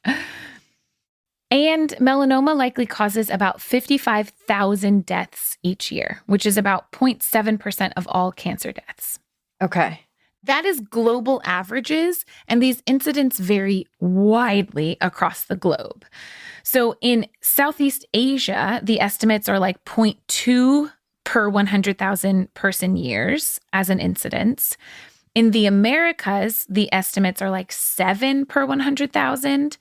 And melanoma likely causes about 55,000 deaths each year, which is about 0.7% of all cancer deaths. Okay. That is global averages, and these incidents vary widely across the globe. So in Southeast Asia, the estimates are like 0.2 per 100,000 person years as an incidence. In the Americas, the estimates are like 7 per 100,000.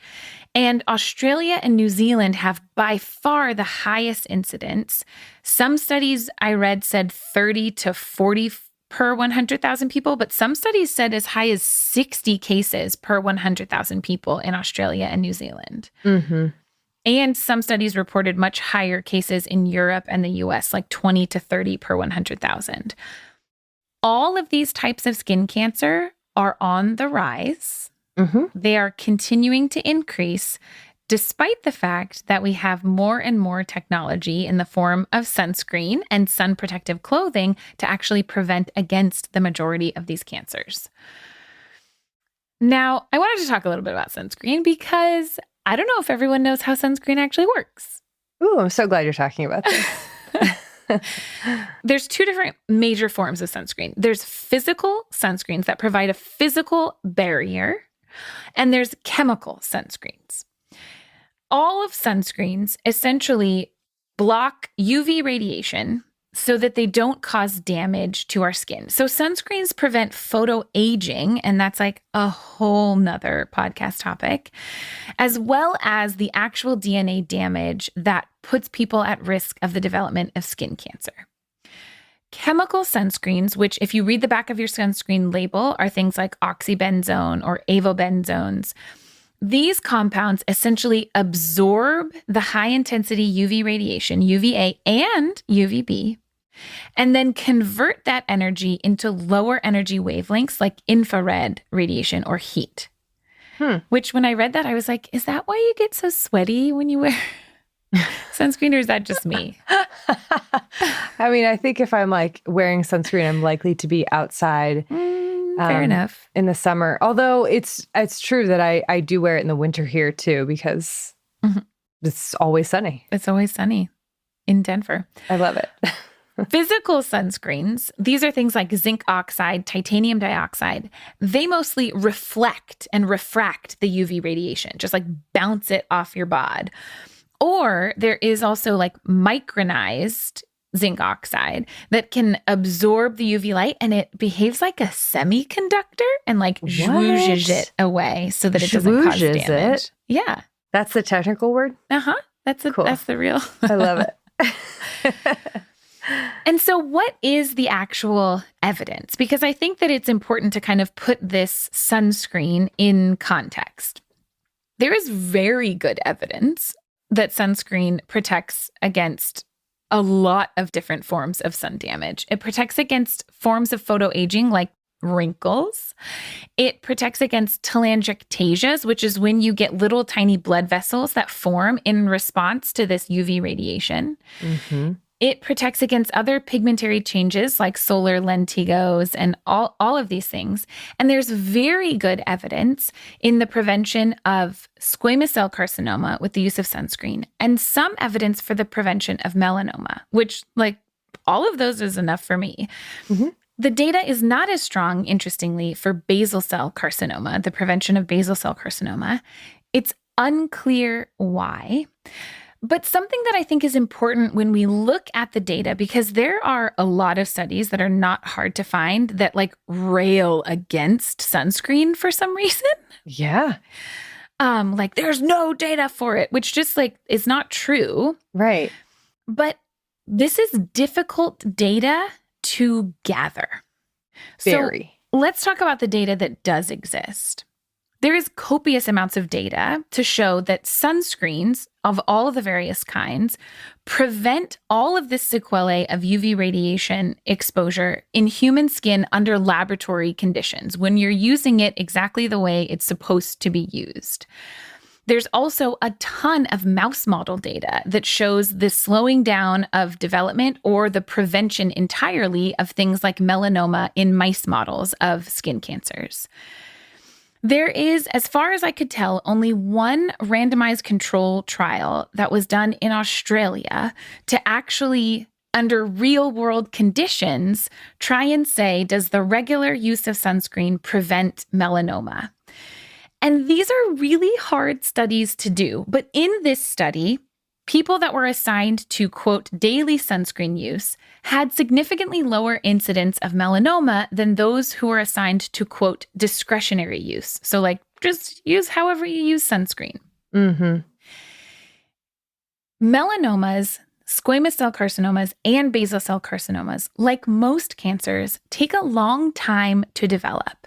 And Australia and New Zealand have by far the highest incidence. Some studies I read said 30 to 40 per 100,000 people, but some studies said as high as 60 cases per 100,000 people in Australia and New Zealand. And some studies reported much higher cases in Europe and the US, like 20 to 30 per 100,000. all of these types of skin cancer are on the rise. They are continuing to increase despite the fact that we have more and more technology in the form of sunscreen and sun protective clothing to actually prevent against the majority of these cancers. Now, I wanted to talk a little bit about sunscreen because I don't know if everyone knows how sunscreen actually works. Ooh, I'm so glad you're talking about this. There's two different major forms of sunscreen. There's physical sunscreens that provide a physical barrier, and there's chemical sunscreens. All of sunscreens essentially block UV radiation so that they don't cause damage to our skin. So sunscreens prevent photoaging, and that's like a whole nother podcast topic, as well as the actual DNA damage that puts people at risk of the development of skin cancer. Chemical sunscreens, which if you read the back of your sunscreen label, are things like oxybenzone or avobenzones. These compounds essentially absorb the high-intensity UV radiation, UVA and UVB, and then convert that energy into lower energy wavelengths like infrared radiation or heat. Which when I read that, I was like, is that why you get so sweaty when you wear sunscreen, or is that just me? I mean, I think if I'm like wearing sunscreen, I'm likely to be outside. Fair enough. In the summer. Although it's true that I do wear it in the winter here too, because it's always sunny. It's always sunny in Denver. I love it. Physical sunscreens, these are things like zinc oxide, titanium dioxide. They mostly reflect and refract the UV radiation, just like bounce it off your bod. Or there is also like micronized zinc oxide that can absorb the UV light, and it behaves like a semiconductor and like zhoozhes it away so that it doesn't cause damage. It? Yeah. That's the technical word? That's Cool. That's the real. I love it. And so what is the actual evidence? Because I think that it's important to kind of put this sunscreen in context. There is very good evidence that sunscreen protects against a lot of different forms of sun damage. It protects against forms of photoaging like wrinkles. It protects against telangiectasias, which is when you get little tiny blood vessels that form in response to this UV radiation. It protects against other pigmentary changes like solar lentigos and all of these things. And there's very good evidence in the prevention of squamous cell carcinoma with the use of sunscreen, and some evidence for the prevention of melanoma, which like all of those is enough for me. The data is not as strong, interestingly, for basal cell carcinoma, the prevention of basal cell carcinoma. It's unclear why. But something that I think is important when we look at the data, because there are a lot of studies that are not hard to find that like rail against sunscreen for some reason. Yeah. Like there's no data for it, which just like is not true. Right. But this is difficult data to gather. Very. So let's talk about the data that does exist. There is copious amounts of data to show that sunscreens of all of the various kinds prevent all of this sequelae of UV radiation exposure in human skin under laboratory conditions when you're using it exactly the way it's supposed to be used. There's also a ton of mouse model data that shows the slowing down of development or the prevention entirely of things like melanoma in mice models of skin cancers. There is, as far as I could tell, only one randomized control trial that was done in Australia to actually, under real world conditions, try and say, does the regular use of sunscreen prevent melanoma? And these are really hard studies to do. But in this study, people that were assigned to, quote, daily sunscreen use had significantly lower incidence of melanoma than those who were assigned to, quote, discretionary use. So like just use however you use sunscreen. Melanomas, squamous cell carcinomas, and basal cell carcinomas, like most cancers, take a long time to develop.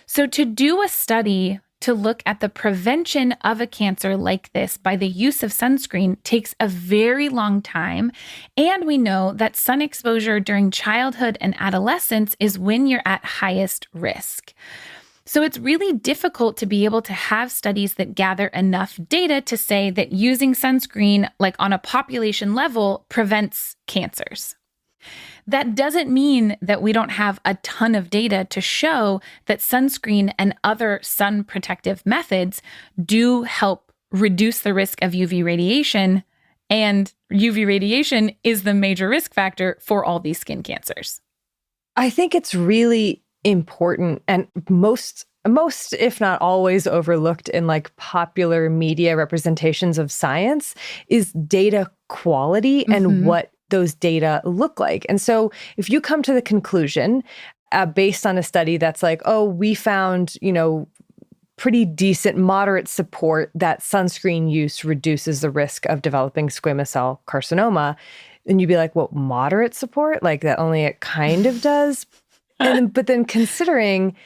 So to do a study to look at the prevention of a cancer like this by the use of sunscreen takes a very long time. And we know that sun exposure during childhood and adolescence is when you're at highest risk. So it's really difficult to be able to have studies that gather enough data to say that using sunscreen, like on a population level, prevents cancers. That doesn't mean that we don't have a ton of data to show that sunscreen and other sun protective methods do help reduce the risk of UV radiation, and UV radiation is the major risk factor for all these skin cancers. I think it's really important and most, if not always, overlooked in like popular media representations of science is data quality and what those data look like. And so if you come to the conclusion based on a study that's like, oh, we found, pretty decent, moderate support that sunscreen use reduces the risk of developing squamous cell carcinoma, and you'd be like, well, moderate support? Like that only it kind of does? But then considering,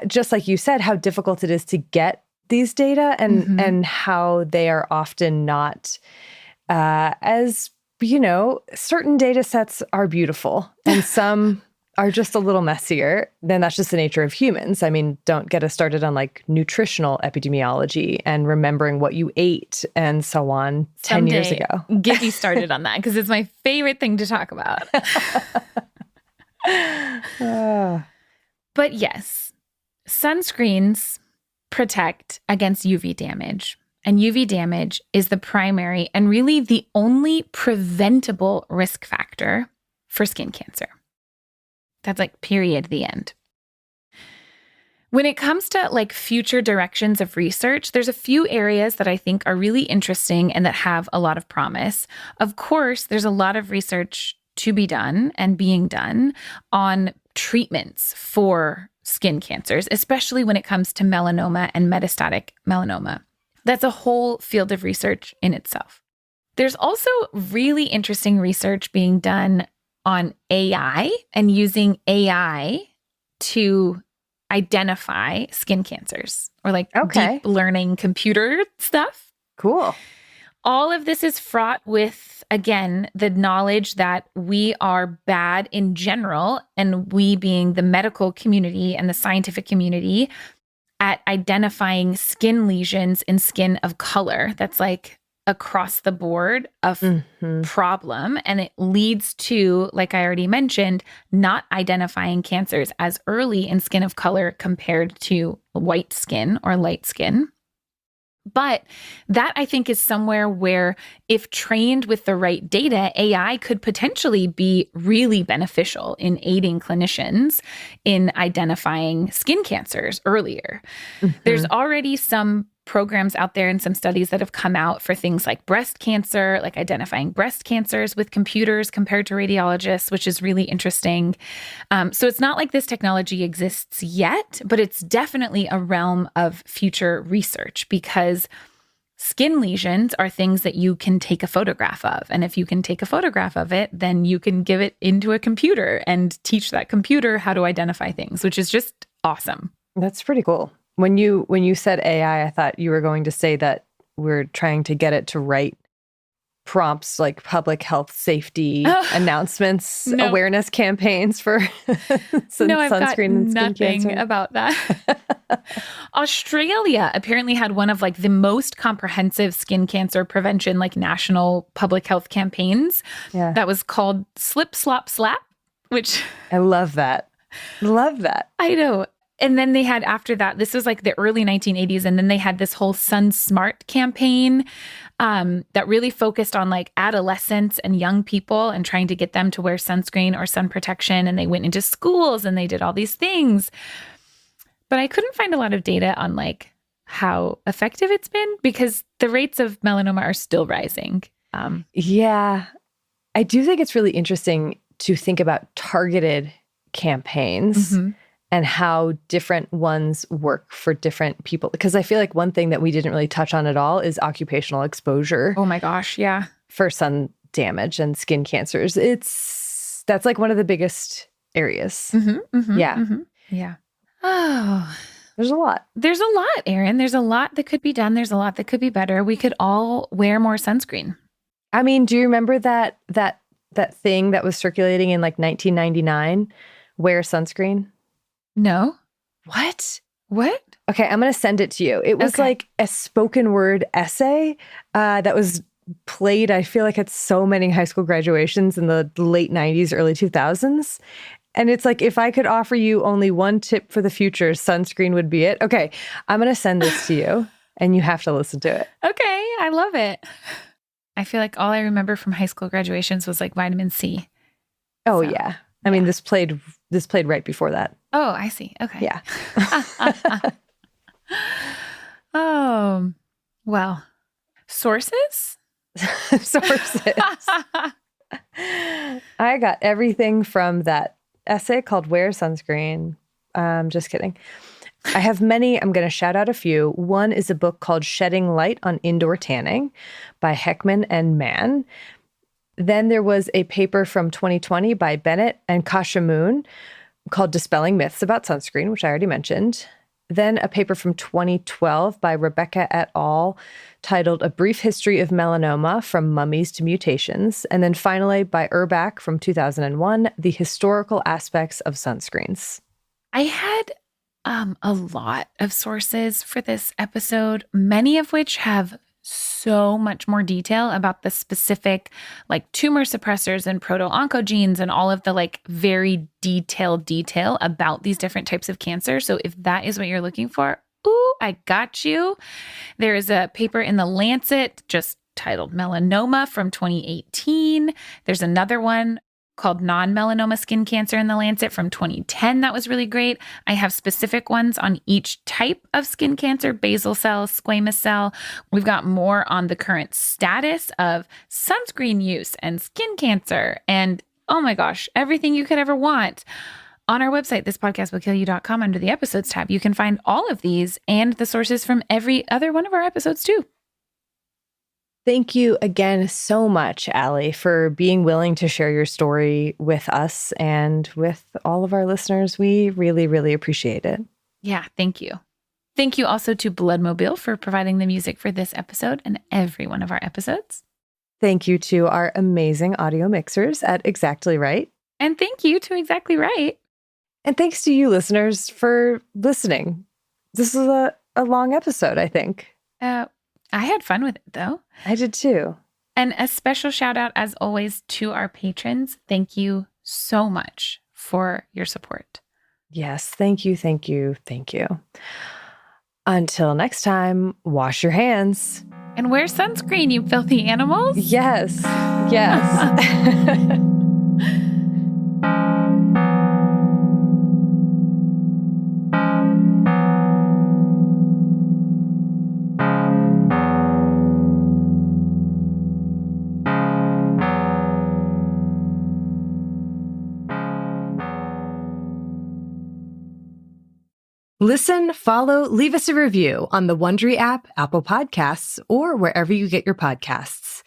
just like you said, how difficult it is to get these data and how they are often not as certain data sets are beautiful and some are just a little messier. Then that's just the nature of humans. I mean, don't get us started on like nutritional epidemiology and remembering what you ate and so on 10 years ago. Get me started on that because it's my favorite thing to talk about. But yes, sunscreens protect against UV damage. And UV damage is the primary and really the only preventable risk factor for skin cancer. That's like period, the end. When it comes to like future directions of research, there's a few areas that I think are really interesting and that have a lot of promise. Of course, there's a lot of research to be done and being done on treatments for skin cancers, especially when it comes to melanoma and metastatic melanoma. That's a whole field of research in itself. There's also really interesting research being done on AI and using AI to identify skin cancers or like deep learning computer stuff. Cool. All of this is fraught with, again, the knowledge that we are bad in general, and we being the medical community and the scientific community, at identifying skin lesions in skin of color. That's like across the board of problem. And it leads to, like I already mentioned, not identifying cancers as early in skin of color compared to white skin or light skin. But that, I think, is somewhere where, if trained with the right data, AI could potentially be really beneficial in aiding clinicians in identifying skin cancers earlier. There's already some programs out there and some studies that have come out for things like breast cancer, like identifying breast cancers with computers compared to radiologists, which is really interesting. So it's not like this technology exists yet, but it's definitely a realm of future research because skin lesions are things that you can take a photograph of. And if you can take a photograph of it, then you can give it into a computer and teach that computer how to identify things, which is just awesome. That's pretty cool. When you said AI, I thought you were going to say that we're trying to get it to write prompts like public health safety announcements, awareness campaigns for sunscreen and skin nothing cancer. About that. Australia apparently had one of like the most comprehensive skin cancer prevention, like national public health campaigns. Yeah. That was called Slip, Slop, Slap, which I love that. Love that. I know. And then they had, after that, this was like the early 1980s, and then they had this whole Sun Smart campaign that really focused on like adolescents and young people and trying to get them to wear sunscreen or sun protection. And they went into schools and they did all these things. But I couldn't find a lot of data on like how effective it's been because the rates of melanoma are still rising. Yeah. I do think it's really interesting to think about targeted campaigns. And how different ones work for different people. Because I feel like one thing that we didn't really touch on at all is occupational exposure. Oh my gosh, yeah. For sun damage and skin cancers. That's like one of the biggest areas. Yeah. Yeah. Oh, There's a lot. There's a lot, Erin. There's a lot that could be done. There's a lot that could be better. We could all wear more sunscreen. I mean, do you remember that thing that was circulating in like 1999? Wear sunscreen? No. What? What? Okay, I'm going to send it to you. It was like a spoken word essay that was played, I feel like, at so many high school graduations in the late 90s, early 2000s. And it's like, if I could offer you only one tip for the future, sunscreen would be it. Okay, I'm going to send this to you and you have to listen to it. Okay, I love it. I feel like all I remember from high school graduations was like vitamin C. Oh, so, yeah. I mean, this played right before that. Oh, I see. Okay. Yeah. Oh, well, sources? Sources. I got everything from that essay called Wear Sunscreen. Just kidding. I have many. I'm going to shout out a few. One is a book called Shedding Light on Indoor Tanning by Heckman and Mann. Then there was a paper from 2020 by Bennett and Kasha Moon called Dispelling Myths About Sunscreen, which I already mentioned. Then a paper from 2012 by Rebecca et al. Titled A Brief History of Melanoma from Mummies to Mutations. And then finally by Urbach from 2001, The Historical Aspects of Sunscreens. I had a lot of sources for this episode, many of which have so much more detail about the specific like tumor suppressors and proto-oncogenes and all of the like very detailed detail about these different types of cancer. So if that is what you're looking for, ooh, I got you. There is a paper in the Lancet just titled Melanoma from 2018. There's another one called Non-Melanoma Skin Cancer in the Lancet from 2010. That was really great. I have specific ones on each type of skin cancer, basal cell, squamous cell. We've got more on the current status of sunscreen use and skin cancer. And oh my gosh, everything you could ever want. On our website, thispodcastwillkillyou.com, under the episodes tab, you can find all of these and the sources from every other one of our episodes too. Thank you again so much, Allie, for being willing to share your story with us and with all of our listeners. We really, really appreciate it. Yeah, thank you. Thank you also to Bloodmobile for providing the music for this episode and every one of our episodes. Thank you to our amazing audio mixers at Exactly Right. And thank you to Exactly Right. And thanks to you, listeners, for listening. This is a long episode, I think. I had fun with it, though. I did too. And a special shout out, as always, to our patrons. Thank you so much for your support. Yes, thank you, thank you, thank you. Until next time, wash your hands. And wear sunscreen, you filthy animals. Yes, yes. Listen, follow, leave us a review on the Wondery app, Apple Podcasts, or wherever you get your podcasts.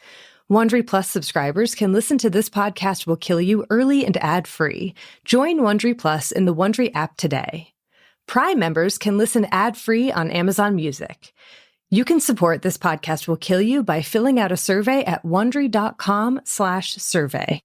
Wondery Plus subscribers can listen to This Podcast Will Kill You early and ad-free. Join Wondery Plus in the Wondery app today. Prime members can listen ad-free on Amazon Music. You can support This Podcast Will Kill You by filling out a survey at Wondery.com/survey.